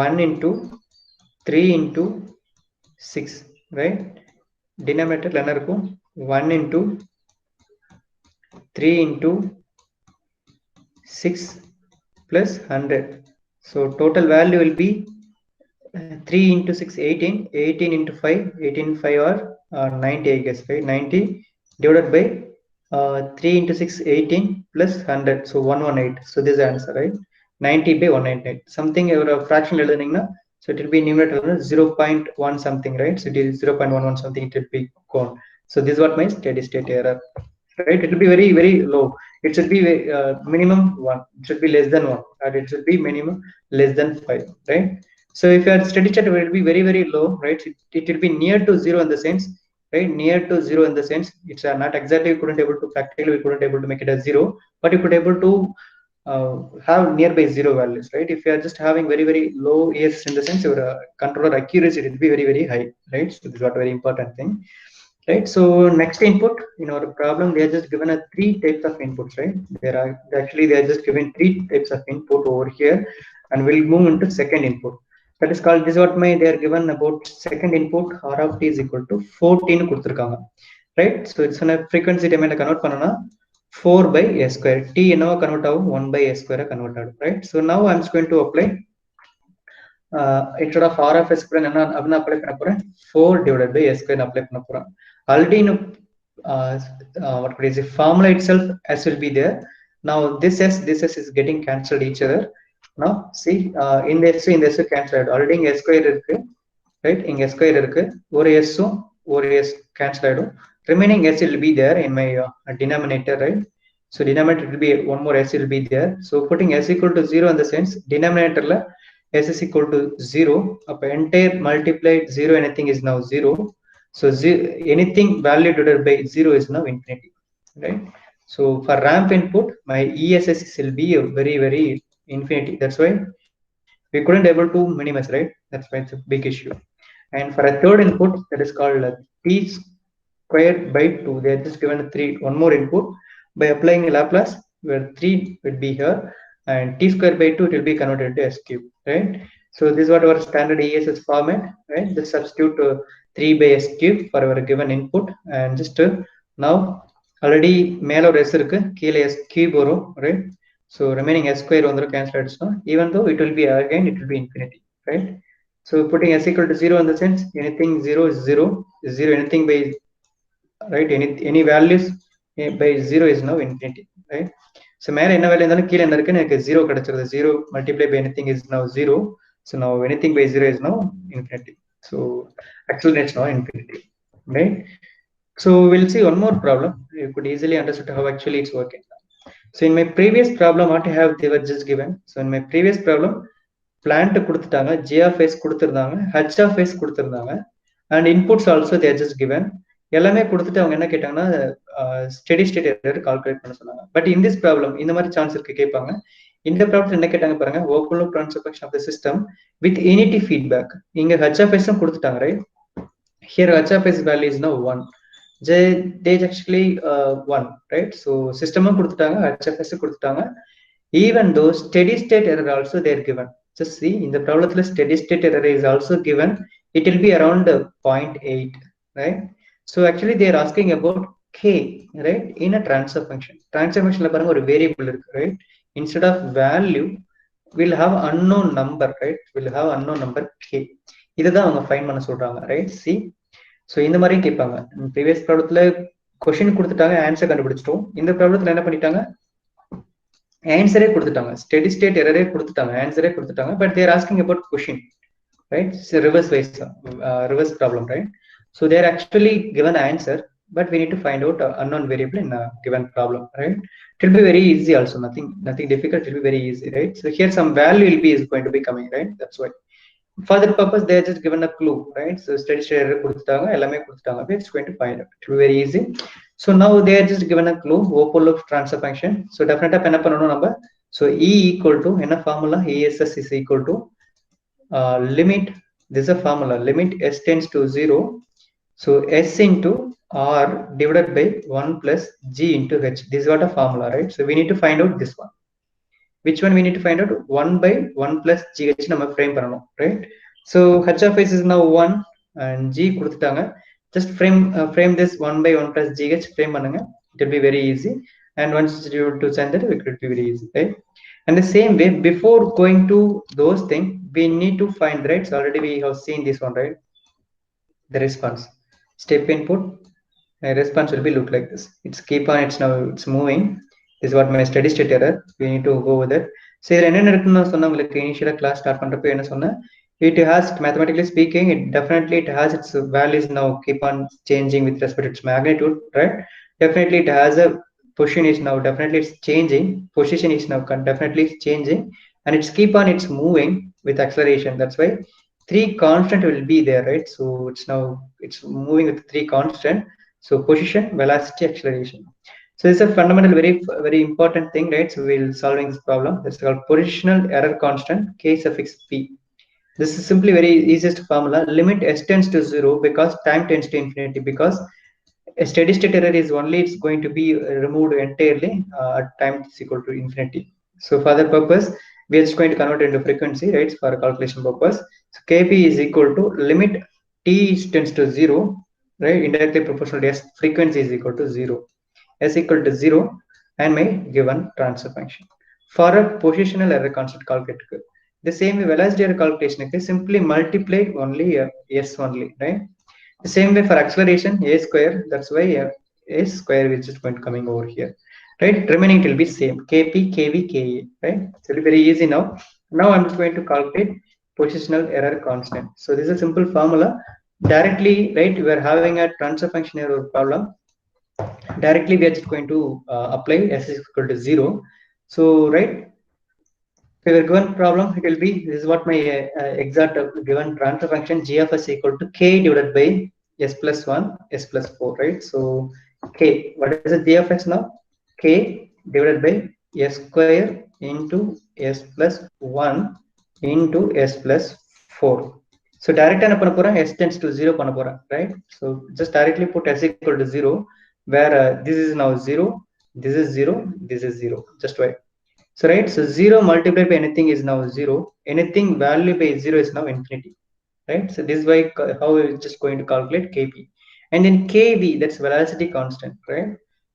1 into 3 into 6, right? Denominator என்ன இருக்கும், 1 into 3 into 6 plus 100. So total value will be 3 into 6 18, 18 into 5, 18 5 or 90, I guess, right? 90 divided by 3 into 6 18 plus 100, so 118. So this is the answer, right? 90 by 198. Something a fraction எழுதுனீங்கன்னா, so it will be numerator 0.1 something, right? So it is 0.11 something, it will be gone. So this is what my steady state error, right? It will be very very low. It should be minimum 1, it should be less than 1, and it should be minimum less than 5, right? So if your steady state will be very very low, right? It will be near to 0 in the sense, right? Near to 0 in the sense, it's not exactly, we couldn't able to practically, we couldn't able to make it as 0, but you could able to have nearby 0 values, right? If you are just having very very low ES in the sense, your controller accuracy will be very very high, right? So this is what very important thing, right? So next input in our problem, they are just given a 3 types of inputs, right? There are actually they are just given 3 types of input over here, and we'll move into second input. That is called, this is what my they are given about second input, r of t is equal to 14 கொடுத்திருக்காங்க, right? So it's on a frequency domain convert பண்ணனா 4 by s square, t என்னவா convert ஆகும், 1 by s square convert ஆகும், right? So now I'm just going to apply instead of r of s square என்ன அப்படினா apply பண்ண போறேன், 4 divided by s square apply பண்ண போறேன். Already in what could I say, formula itself s will be there. Now this s is getting cancelled each other. Now see in the s cancelled, already இங்க s square இருக்கு, right? இங்க s square இருக்கு, ஒரு s ஒரு s cancel ஆயிடும். Remaining s will be there in my denominator, right? So denominator will be one more s will be there. So putting s equal to 0 in the sense, denominator la s is equal to 0, up entire multiplied 0, anything is now 0. So anything value divided by 0 is now infinity, right? So for ramp input, my ESS will be a very infinity. That's why we couldn't able to minimize, right? That's why it's a big issue. And for a third input, that is called t squared by 2. They are just given one more input. By applying Laplace, where 3 would be here, and t squared by 2 it will be converted into s cube, right? So this is what our standard ESS format, right? Just substitute 3 by s cube for our given input, and just now already மேல ஒரு s இருக்கு, கீழே s cube வரும், right? So remaining s square வந்துரும் cancel ஆயிடுச்சுனா, even though it will be again it will be infinity, right? So putting s equal to 0 in the sense anything 0 is 0, is 0 anything by, right, any values by 0 is now infinity, right? So மேல என்ன value இருந்தாலும் கீழே என்ன இருக்குன்னு எனக்கு 0 கிடைச்சிருது. 0 multiply by anything is now 0. So now anything by 0 is now infinity. So actually it's now infinity, right? So we'll see one more problem. You could easily understand how actually it's working. So in my previous problem, what I have, they were just given. So in my previous problem, plant கொடுத்துட்டாங்க, g of s கொடுத்திருந்தாங்க, h of s கொடுத்திருந்தாங்க, and inputs also they are just given. எல்லாமே கொடுத்துட்டு அவங்க என்ன கேட்டாங்கன்னா steady state error calculate பண்ண சொன்னாங்க. பட் இன் திஸ் ப்ராப்ளம் இந்த மாதிரி சான்ஸ் இருக்கு கேட்பாங்க. இந்த ப்ராப்ளம் என்ன கேட்டாங்க பாருங்க, open loop transfer function of the system with unity feedback. இங்க h of s கொடுத்துட்டாங்க, right? Here h of s value is now 1. They actually 1, right? So system கொடுத்துட்டாங்க, h of s கொடுத்துட்டாங்க. Even though steady state error also they are given. Just see in the problem steady state error is also given. It will be around 0.8, right? So actually they are asking about k, right, in a transfer function. Transfer function la paranga or variable irukku, right? Instead of value we'll have unknown number, right? We'll have unknown number k. idha avanga find பண்ண சொல்றாங்க, right? See, so இந்த மாதிரியும் கேட்பாங்க. Previous ப்ராப்ளத்துல question கொடுத்துட்டாங்க, answer கண்டுபிடிச்சிட்டோம். இந்த ப்ராப்ளத்துல என்ன பண்ணிட்டாங்க, ஆன்சரே கொடுத்துட்டாங்க, ஸ்டெடி ஸ்டேட் எரரே கொடுத்துட்டாங்க, ஆன்சரே கொடுத்துட்டாங்க. But they're asking about question, right? Reverse wise reverse problem, right? So they are actually given answer, but we need to find out unknown variable in a given problem, right? It will be very easy also, nothing difficult. It will be very easy, right? So here some value will be is going to be coming, right? That's why for that purpose they are just given a clue, right? So steady state error கொடுத்துட்டாங்க, எல்லாமே கொடுத்துட்டாங்க. It's going to find out. It will be very easy. So now they are just given a clue, open loop transfer function. So definitely என்ன பண்ணணும் நம்ம, so E equal to என்ன formula, ESS is equal to limit, this is a formula, limit s tends to 0, so s into r divided by 1 plus g into h. This is what a formula, right? So we need to find out this one. Which one we need to find out? 1 by 1 plus gh நம்ம frame பண்ணணும், right? So h of s is now 1 and g கொடுத்துட்டாங்க. Just frame this 1 by 1 plus gh frame பண்ணுங்க. It will be very easy, and once you to send it, it will be very easy, right? And the same way, before going to those things, we need to find, right? So already we have seen this one, right? The response. Step input, my response will be look like this. It's keep on, it's now it's moving. This is what my steady state error. We need to go with it. So என்ன நடக்குன்னு சொன்னா உங்களுக்கு இனிஷியலா class start பண்றப்ப என்ன சொன்னேன், it has, mathematically speaking, it definitely it has its values now keep on changing with respect to its magnitude, right? Definitely it has a position is now definitely it's changing, position is now definitely changing, and it's keep on it's moving with acceleration. That's why 3 constant will be there, right? So it's now it's moving with 3 constant, so position, velocity, acceleration. So it's a fundamental very important thing, right? So we'll solving this problem. It's called positional error constant, k suffix p. This is simply very easiest formula. Limit s tends to 0 because time tends to infinity, because a steady state error is only it's going to be removed entirely at time is equal to infinity. So for that purpose we are just going to convert into frequency, right? For calculation purpose, so kp is equal to limit t tends to 0, right? Indirectly proportional to s, frequency is equal to 0, s equal to 0, and my given transfer function. For a positional error constant calculate, the same way velocity error calculation, simply multiply only s only, right? The same way for acceleration, a square, that's why a square is just going to coming over here, right? Remaining will be same, kp, kv, ka, right? So it will be very easy now. Now I'm just going to calculate positional error constant. So this is a simple formula. Directly, right, we are having a transfer function error problem. Directly we are just going to apply s is equal to 0. So right, if we given problem, it will be, this is what my exact given transfer function g of s equal to k divided by s plus 1 s plus 4, right? So k, what is the g of x now? k divided by s square into s plus 1 into s plus 4. So direct என்ன பண்ண போறேன், s tends to 0 பண்ண போறேன், right? So just directly put s equal to 0 where this is now 0, this is 0, this is 0. Just wait. So right, so 0 multiplied by anything is now 0, anything value by 0 is now infinity, right? So this is why how we're just going to calculate kp. And then kv, that's velocity constant, right?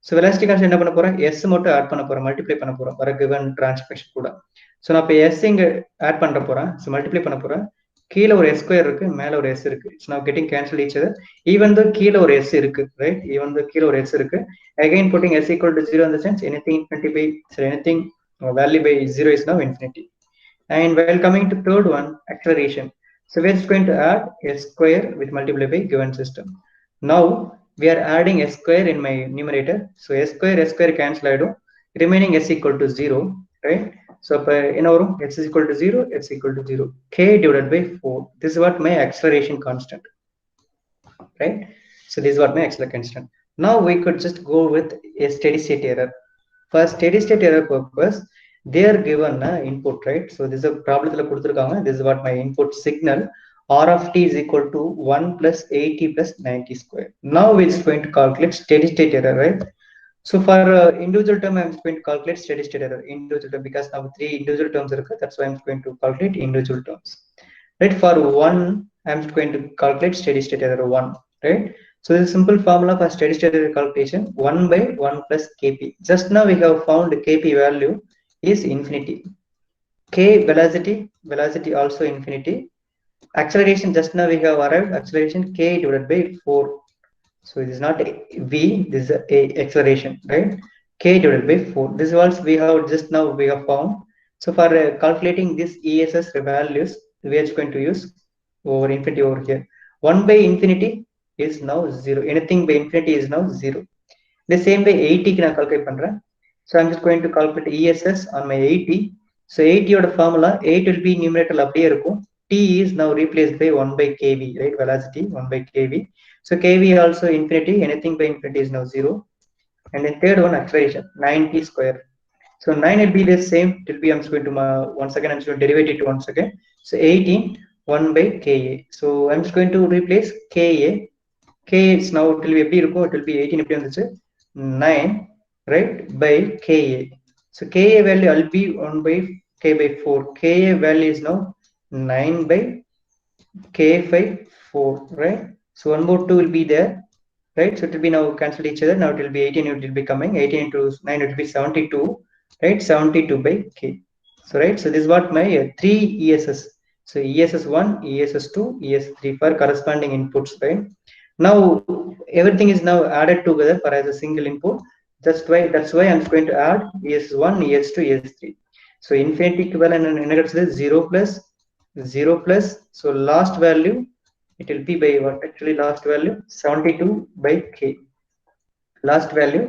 So velocity constant என்ன பண்ண போறேன், s மட்டும் add பண்ண போறேன், multiply பண்ண போறேன் வர given transformation கூட. ஸோ நான் இப்போ s இங்க ஆட் பண்ற போறேன், ஸோ மல்டிப்ளை பண்ண போறேன். கீழே ஒரு s ஸ்கொயர் இருக்கு, மேல ஒரு s இருக்கு. இட்ஸ் நவ getting cancel each other. Even though கீழே ஒரு s இருக்கு, ரைட்? ஈவன் தோ கீழே ஒரு s இருக்கு. Again pudding s equal to 0 in the sense anything infinity by, so anything value by 0 is now infinity. And while coming to third one, acceleration. So we're just going to add s square with multiply by given system. Now we are adding s square in my numerator. So s square cancel ஆயிடும். Remaining s equal to 0, right? So என்ன வரும், x is equal to 0, x equal to 0. K divided by 4. This is what my acceleration constant, right? So this is what my acceleration constant. Now we could just go with a steady state error. For steady state error purpose, they are given input, right? So this is a problem. This is what my input signal r of t is equal to 1 plus 80 plus 90 square. Now we're just going to calculate steady state error, right? So for individual term, I'm going to calculate steady state error individual term because now 3 individual terms are, that's why I'm going to calculate individual terms, right? For one, I'm going to calculate steady state error 1, right? So the simple formula for steady state error calculation, 1 by 1 plus kp. Just now we have found kp value is infinity. K velocity also infinity. Acceleration, just now we have arrived acceleration k divided by 4. So it is not v, this is a acceleration, right? K divided by 4. This is what we have just now we have found. So for calculating this ESS values, we are just going to use over infinity over here. 1 by infinity is now 0. Anything by infinity is now 0. The same way 80 can I calculate pandra. So I'm just going to calculate ESS on my 80. So 80 oda formula 8 will be numerator அப்படியே இருக்கும். T is now replaced by 1 by kV, right? Velocity 1 by kV. So kV also infinity, anything by infinity is now 0. And then third one, acceleration 90 square. So 9 will be the same. It will be, I'm just going to once again I'm just going to derivate it once again. So 18 1 by ka. So I'm just going to replace ka. K is now it will be it will be 18 எப்படி வந்துச்சு 9, right, by ka. So ka value will be 1 by k by 4. Ka value is now 9 by k by 4, right? So 1 more 2 will be there, right? So it will be now cancel each other. Now it will be 18, it will be coming 18 into 9, it will be 72, right? 72 by k. So right, so this is what my 3 ESS. So ESS1, ESS2, ES3 for corresponding inputs, right? Now everything is now added together for as a single input. That's why I'm going to add ES1, ES2, ES3. So infinity equivalent and 0 plus 0 plus. So last value it will be by what, actually last value 72 by k. Last value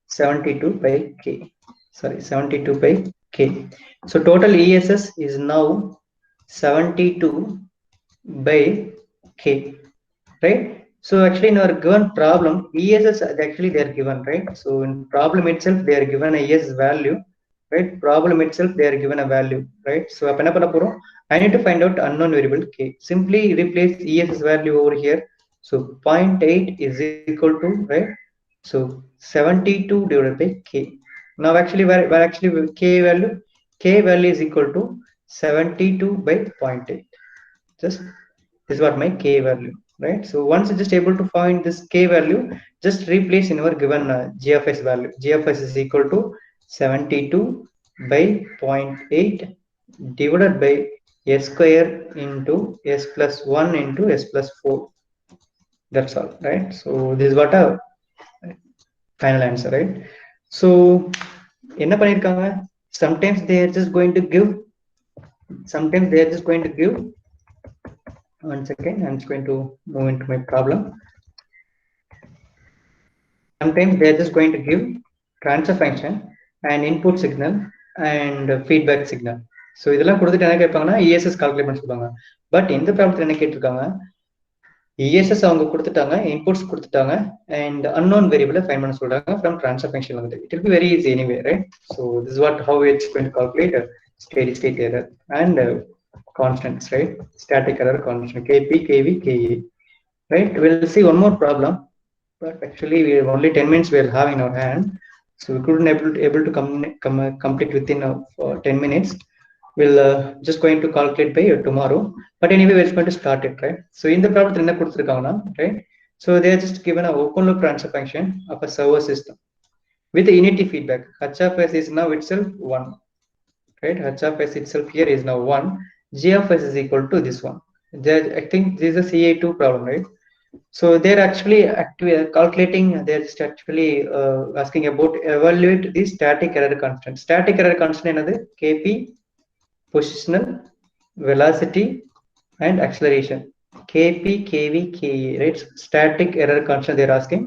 72 by k. Sorry, 72 by k. So total ESS is now 72 by k, right? So actually in our given problem, ESS actually they are given, right? So in problem itself they are given a ESS value, right? Problem itself they are given a value, right? So I need to find out unknown variable k. Simply replace ESS value over here. So 0.8 is equal to, right? So 72 divided by k. Now actually where actually k value is equal to 72 by 0.8. Just this is what my k value, right? So once you're just able to find this k value, just replace in our given g of s value. G of s is equal to 72 by 0.8 divided by s square into s plus 1 into s plus 4. That's all, right? So this is what a final answer, right? So என்ன பண்ணிருக்காங்க, sometimes they are just going to give, one second, I'm just going to move into my problem. Sometimes they are just going to give transfer function and input signal and feedback signal. So இதெல்லாம் கொடுத்துட்டு என்ன கேட்பாங்கன்னா ESS calculate பண்ண சொல்லுவாங்க. But இந்த ப்ராப்ளத்துல என்ன கேட்டிருக்காங்க, ESS அவங்க கொடுத்துட்டாங்க, inputs கொடுத்துட்டாங்க, and unknown variable find பண்ண சொல்றாங்க from transfer function வந்து. It will be very easy anyway, right? So this is what how it's going to calculate steady state error and constants, right? Static error constant Kp, Kv, Ka, right? We'll see one more problem, but actually we have only 10 minutes we'll have in our hand, so we couldn't able to complete within 10 minutes. We'll just going to calculate by tomorrow, but anyway we're going to start it, right? So in the problem என்ன கொடுத்திருக்காங்கன்னா, right? So they are just given a open loop transfer function of a server system with the unity feedback. H of s is now itself 1, right? H of s itself here is now 1. G of s is equal to this one. I think this is a CA2 problem, right? So they're actually calculating, they're just actually asking about evaluate the static error constant. Static error constant another Kp, positional, velocity, and acceleration. Kp, Kv, Ka, right? Static error constant they're asking.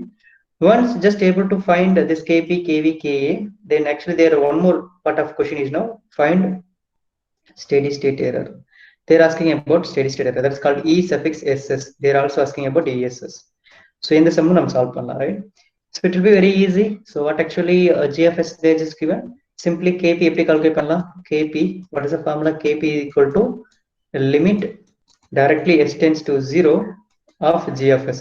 Once just able to find this Kp, Kv, Ka, then actually there one more part of question is now find steady state error. They're asking about steady state error. That's called E suffix SS. They're also asking about ESS. So in the sum I'm solve panna, right? So it will be very easy. So what actually GFS they just given, simply Kp எப்படி calculate பண்ணலாம்? Kp, what is the formula? Kp equal to limit directly s tends to 0 of GFS,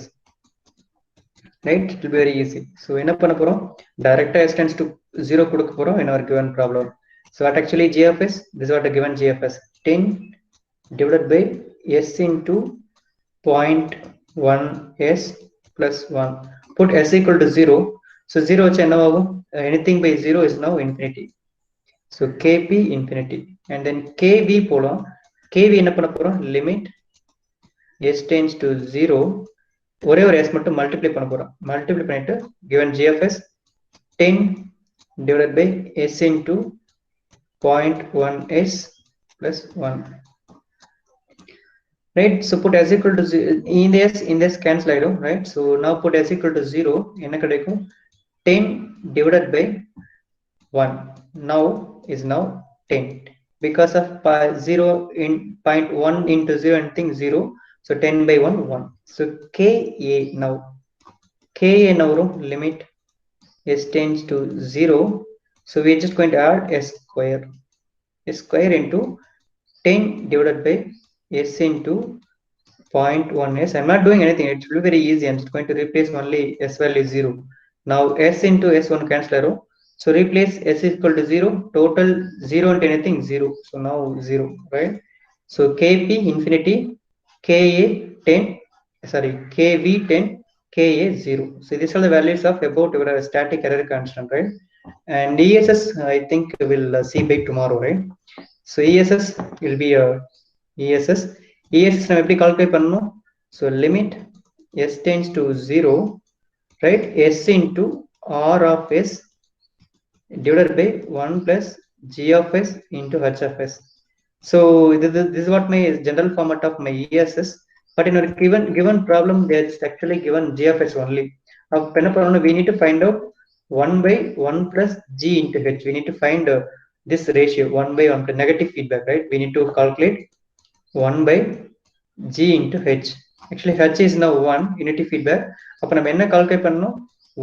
right? It will be very easy. So என்ன பண்ண போறோம்? Direct s tends to 0 கொடுக்க போறோம் in our given problem. So what actually GFS? This is what a given GFS, 10 divided by s into 0.1 s plus 1. Put s equal to 0. So 0 வச்சு என்ன ஆகும்? Anything by 0 is now infinity. So Kp infinity. And then Kv போலாம். Kv என்ன பண்ண போறோம்? Limit s tends to 0. ஒரே ஒரு s மட்டும் multiply பண்ண போறோம். Multiply பண்ணிட்டு given GFS 10 divided by s into 0.1 s plus 1. Right? So put s equal to 0. In this cancel ஆயிடும், right? So now put s equal to 0. என்ன கிடைக்கும்? 10 divided by 1 now is now 10 because of 0 in 0.1 into 0 and thing 0. So 10 by 1 1. So Ka now, Ka now limit s tends to 0. So we're just going to add s square into 10 divided by s into 0.1 s. I'm not doing anything, it will be very easy. I'm just going to replace only s value 0. Now s into s1 cancel arrow. So replace s equal to 0, total 0 and anything 0. So now 0, right? So Kp infinity, Ka 10, sorry, Kv 10, Ka 0. So these are the values of about your static error constant, right? And ESS I think we'll see by tomorrow, right? So ESS will be ESS நம்ம எப்படி calculate பண்ணணும்? So limit s tends to 0, right? S into R of s divided by 1 plus g of s into h of s. So this is what my general format of my ESS. But in a given problem, there is actually given g of s only. Now, we need to find out 1 by 1 plus g into h. We need to find this ratio 1 by 1 negative feedback, right? We need to calculate 1 by g into h. Actually, h is now 1 unity feedback. அப்ப நம்ம என்ன calculate பண்ணணும்?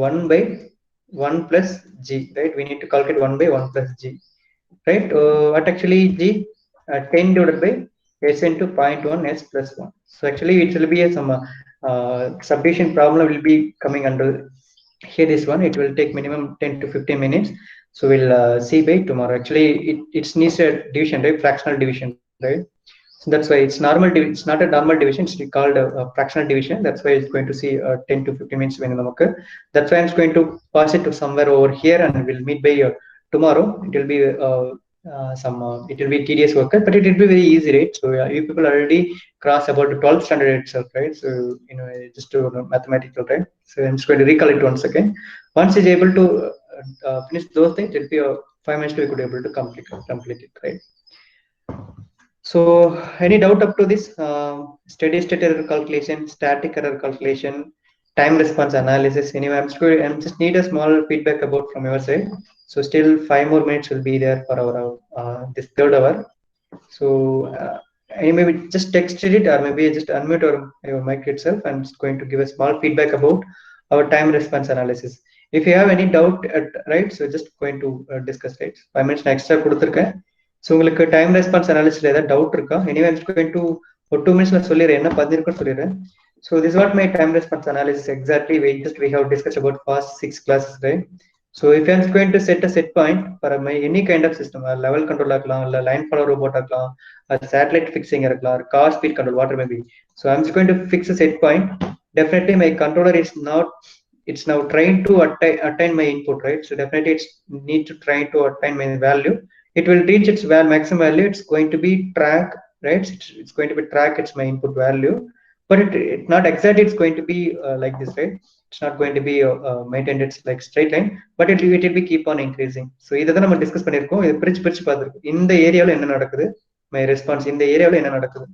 1 by 1 plus g, right? We need to calculate 1 by 1 plus g, right? What actually g? 10 divided by s into 0.1 s plus 1. So actually it will be some subdivision problem will be coming under here. This one, it will take minimum 10 to 15 minutes. So we'll see by tomorrow. Actually it needs a division, right? Fractional division, right? So that's why it's normal. It's not a normal division. It's called a fractional division. That's why it's going to see 10 to 15 minutes when occur. That's why I'm going to pass it to somewhere over here, and we'll meet by tomorrow. It will be it will be tedious work, but it will be very easy, right? So you people already cross about the 12th standard itself, right? So just to mathematical, right? So I'm just going to recall it once again. Once he's able to finish those things, it will be 5 minutes we could able to complete it, right? So any doubt up to this steady state error calculation, static error calculation, time response analysis? Anyway, I'm just need a small feedback about from your side. So still 5 more minutes will be there for our this third hour. So maybe just texted it, or maybe just unmute your mic itself, and it's going to give a small feedback about our time response analysis. If you have any doubt, right, so just going to discuss, right? 5 minutes extra கொடுத்திருக்கேன். So உங்களுக்கு time response அனாலிசிஸ்ல ஏதாவது doubt இருக்கா? Anyway I'm going to ஒரு 2 minutes சொல்லிடுறேன், என்ன பண்ணிருக்கோன்னு சொல்லிடுறேன். So this is what my time response analysis exactly. We have discussed about past 6 classes, right? So if I'm going to set a set point for my any kind of system, a level control இருக்கலாம், இல்ல line follow robot இருக்கலாம், a satellite fixing இருக்கலாம், car speed control, whatever maybe. So I'm just going to fix a set point. Definitely my controller is not, it's now trying to attain my input, right? So definitely it's need to try to attain my value. It will reach its maximum value. It's going to be track, right? It's going to be track its my input value, but it not exactly it's going to be like this, right? It's not going to be maintained, it's like straight line, but it will be keep on increasing. So இதை நம்ம discuss பண்ணிருக்கோம், இதை பிரிச்சு பார்த்திருக்கோம். இந்த ஏரியாவில் என்ன நடக்குது, மை ரெஸ்பான்ஸ் இந்த ஏரியாவில் என்ன நடக்குது,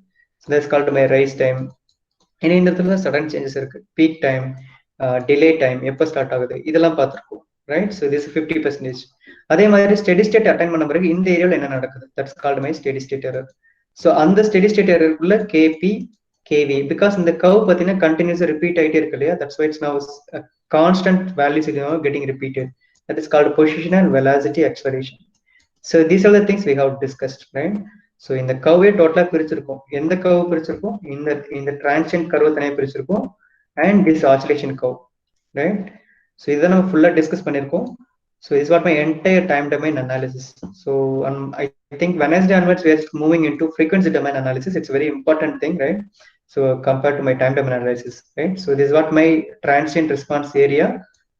that's called my rise time. இனி இந்த இடத்துல சடன் சேஞ்சஸ் இருக்கு, பீக் டைம், டிலே டைம், எப்போ ஸ்டார்ட் ஆகுது, இதெல்லாம் பார்த்துருக்கோம், ரைட்? So this 50%. அதே மாதிரி ஸ்டெடி ஸ்டேட் அட்டைன் பண்ண பிறகு இந்த ஏரியாவில் என்ன நடக்குது, that's called my steady state error. So அந்த ஸ்டெடி ஸ்டேட் எரருக்குள்ள கேபி கேவி, பிகாஸ் இந்த கர்வ் பார்த்தீங்கன்னா கண்டினியூஸாக ரிப்பீட் ஆகிட்டே இருக்கு இல்லையா, that's why it's now constant values getting repeated. That is called positional velocity acceleration. So these are the things we have discussed, right? So இந்த கர்வே டோட்டலாக பிரிச்சிருக்கோம். எந்த கர்வ் பிரிச்சிருக்கோம்? இந்த டிரான்சியன்ட் கர்வ் தனியாக பிரிச்சிருக்கோம், and this oscillation curve, right? So இதை நம்ம ஃபுல்லா discuss பண்ணிருக்கோம். So this is what my entire time domain analysis. So I think Wednesday onwards we are moving into frequency domain analysis. It's a very important thing, right? So compared to my time domain analysis, right? So this is what my transient response area,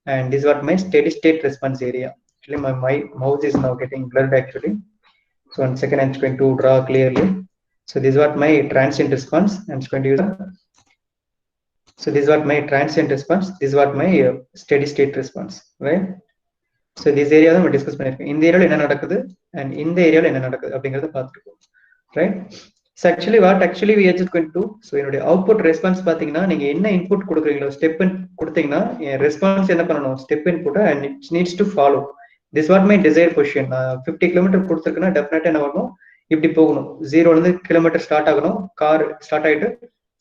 and this is what my steady state response area. Actually my mouse is now getting blurred actually. So 1 second, I'm going to draw clearly. So this is what my transient response. I'm just going to use. So this is what my transient response. This is what my steady state response, right? So this area தான் நம்ம discuss பண்ணிருக்கோம். இந்த ஏரியாவில் என்ன நடக்குது and இந்த ஏரியாவில் என்ன நடக்குது அப்படிங்கறத பார்த்துருக்கோம், right? So actually we are just going to, so என்னுடைய அவுட்புட் ரெஸ்பான்ஸ் பாத்தீங்கன்னா, நீங்க என்ன இன்புட் கொடுக்குறீங்களோ, ஸ்டெப் இன் கொடுத்தீங்கன்னா ரெஸ்பான்ஸ் என்ன பண்ணணும், step input and it needs to follow. This what my desired position. 50 kilometre கொடுத்துருக்குன்னா டெஃபினட்டா என்ன வரணும், இப்படி போகணும். 0ல இருந்து கிலோமீட்டர் ஸ்டார்ட் ஆகணும், கார் ஸ்டார்ட் ஆயிட்டு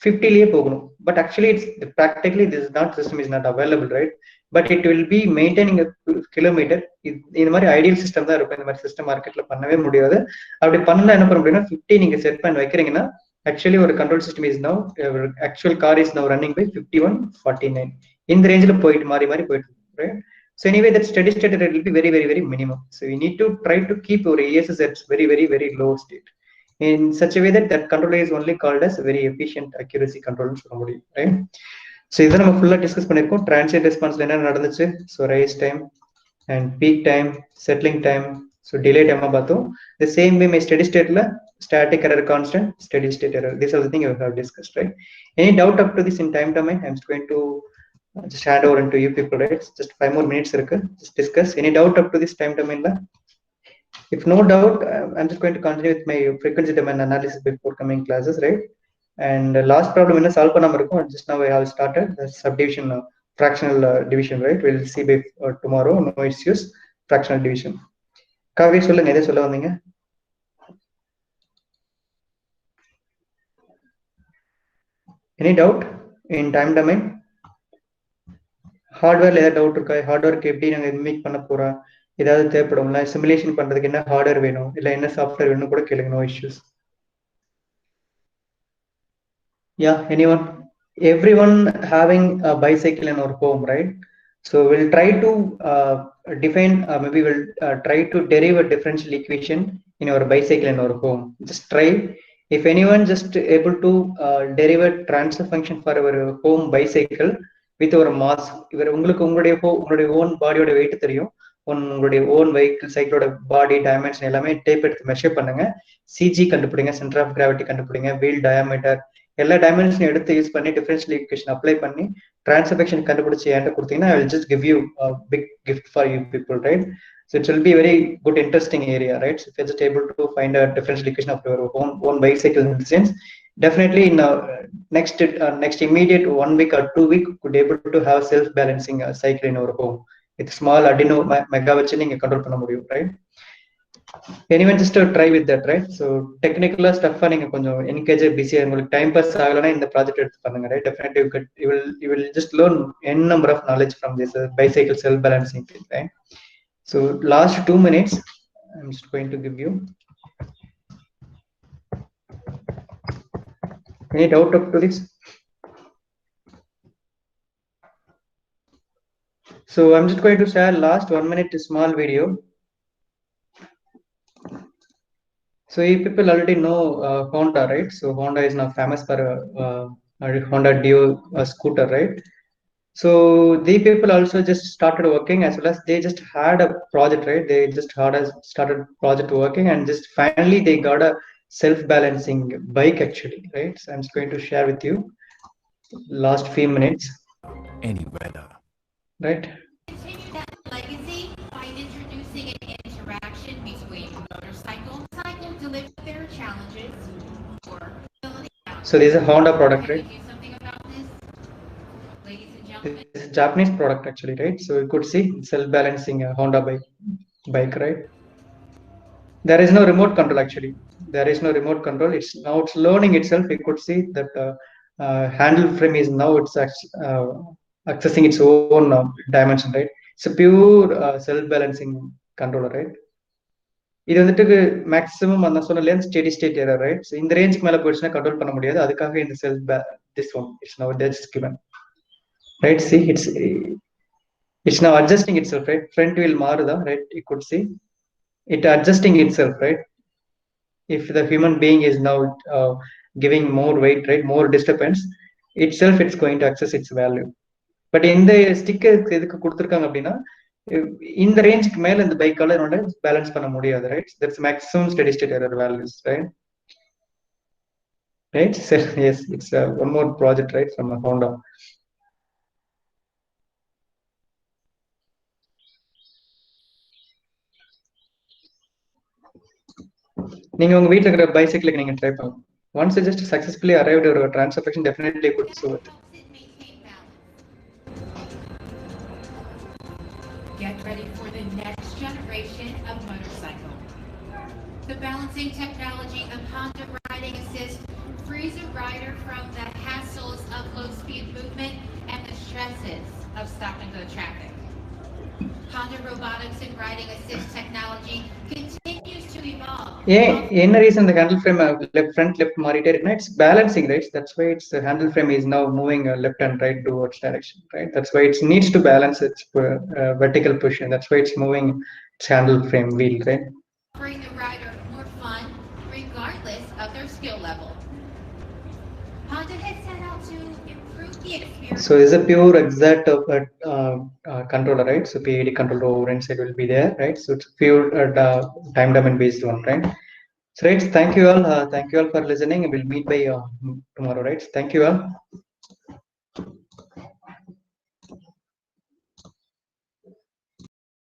50லயே போகணும். But actually it's practically this is not, system is not available, right? But it will be maintaining a kilometer. இந்த மாதிரி ஐடியல் சிஸ்டம் தான் இருக்கும். இந்த மாதிரி சிஸ்டம் மார்க்கெட்ல பண்ணவே முடியாது. அப்படி பண்ணல என்ன பண்ண முடியும்னா, 50 நீங்க செட் பண்ணி வைக்கிறீங்கன்னா actually ஒரு control system is now, actual car is now running by 51-49 இந்த ரேஞ்சில போயிட்டு மாறி போயிட்டு, right? So anyway, that steady state will be very minimum. So we need to try to keep our ESS at very low state in such a way that controller is only called as very efficient accuracy control, right? So இதை நம்ம ஃபுல்லா discuss பண்ணிருக்கோம். Transient ரெஸ்பான்ஸ்ல என்ன நடந்துச்சு, so rise time and peak time, settling time, so delay டைமா பார்த்தோம். The same way my steady ஸ்டேட்ல static error constant, steady state error, this are the thing you have discussed, right? Any doubt up to this in time domain, I am going to just hand over into you people, right? Just 5 more minutes இருக்கு, just discuss. Any doubt up to this time domain la? If no doubt, I'm just going to continue with my frequency domain analysis before coming classes, right? And last problem என்ன solve பண்ணாம இருக்கும், just now I have started the subdivision, fractional division, right? We'll see by tomorrow, no issues, fractional division. காவி சொல்லுங்க, எதை சொல்ல வந்தீங்க? Any doubt in time domain? ஹார்ட்வேர்ல ஏதாவது doubt இருக்கா? ஹார்ட்வேருக்கு எப்படி நாங்க மிமிக் பண்ண போறோம், ஏதாவது தேவைப்படும்ல, சிமுலேஷன் பண்றதுக்கு என்ன ஹார்ட்வேர் வேணும், இல்ல என்ன சாஃப்ட்வேர் வேணும் கூட கேளுங்க, no issues. Yeah, anyone? Everyone having a bicycle in our home, right? So we'll try to define, maybe we'll try to derive a differential equation in our bicycle in our home. Just try. If anyone just able to derive a transfer function for our home bicycle with our mass, உங்களுக்கு உங்களுடைய own பாடியோட wait தெரியும், உங்களுடைய own vehicle சைக்கிளோட பாடி dimension எல்லாமே tape எடுத்து measure பண்ணுங்க, CG கண்டுபிடிங்க, centre of gravity கண்டுபிடிங்க, வீல் டயாமீட்டர், எல்லா டைமென்ஷன் எடுத்து யூஸ் பண்ணி டிஃபரன்ஷியல் ஈக்குவேஷன் அப்ளை பண்ணி டிரான்ஸ்ஃபர் ஃபங்க்ஷன் கண்டுபிடிச்சு என்கிட்ட கொடுத்தீங்கன்னா I will just give you a big gift for you people, right? So it will be a very good interesting area, right? So if you're just able to find a differential equation of your own bicycle in the sense, definitely in next immediate 1 week or 2 week could able to have self balancing cycle in our home with small Arduino mega வச்சு நீங்க control பண்ண முடியும், right? anyone just to try with that, right? So technical stuff நீங்க கொஞ்சம் engage பிஸியா உங்களுக்கு time pass ஆகலனா இந்த project எடுத்து பண்ணுங்க, right? Definitely you will just learn n number of knowledge from this bicycle self balancing thing, right? So last 2 minutes I'm just going to give you. Any doubt up to this? So I'm just going to share last 1 minute small video. So you people already know Honda, right? So Honda is now famous for Honda Dio scooter, right? So the people also just started working, as well as they just had a project, right? They just had a started project working, and just finally they got a self-balancing bike actually, right? So I'm just going to share with you last few minutes. Any weather. Right. Continue that legacy by introducing an interaction between motorcycle and cycle to live their challenges or ability. So this is a Honda product, Can right? you do something about this? Ladies and gentlemen. This is a Japanese product actually, right? So you could see self-balancing Honda bike, right? There is no remote control actually. There is no remote control. It's learning itself. You could see that handle frame is now accessing its own dimension, right? It's a pure self-balancing controller, right? இது வந்துட்டு maximum நான் சொன்ன steady state error, right? So இந்த ரேஞ்சுக்கு மேலே போயிடுச்சுன்னா control பண்ண முடியாது. அதுக்காக இந்த this one it's now just given, right? See it's now adjusting itself, right? Front wheel மாறுதா, right? You could see it adjusting itself, right? If the human being is now giving more weight, right, more disturbance, itself it's going to access its value. But இந்த sticker எதுக்கு கொடுத்துருக்காங்க அப்படின்னா, இந்த ரேஞ்சுக்கு மேல இந்த பைக்கால என்னோட பேலன்ஸ் பண்ண முடியாது, right? That's maximum steady state error values, right? Right? So yes, it's one more project, right, from Honda. நீங்க உங்க வீட்ல இருக்கிற பைசைக்கிளுக்கு நீங்க ட்ரை பண்ணுங்க. Once you just successfully arrived at your transfer function, definitely you could do it. Get ready for the next generation of motorcycle. The balancing technology of Honda Riding Assist frees a rider from the hassles of low-speed movement and the stresses of stop-and-go traffic. Honda Robotics and Riding Assist technology continues to evolve. என்ன reason the handle frame front left மாறிட்டே இருக்குன்னா, it's balancing, right? That's why its handle frame is now moving left and right towards direction, right? That's why it needs to balance its vertical position. That's why it's moving its handle frame wheel, right? Bring the rider more fun regardless of their skill level. Honda has set out to improve the experience. So this is a pure exact controller, right? So PID controller over inside will be there, right? So it's pure time domain based one, right? So right, thank you all for listening. We'll meet by tomorrow, right? Thank you all.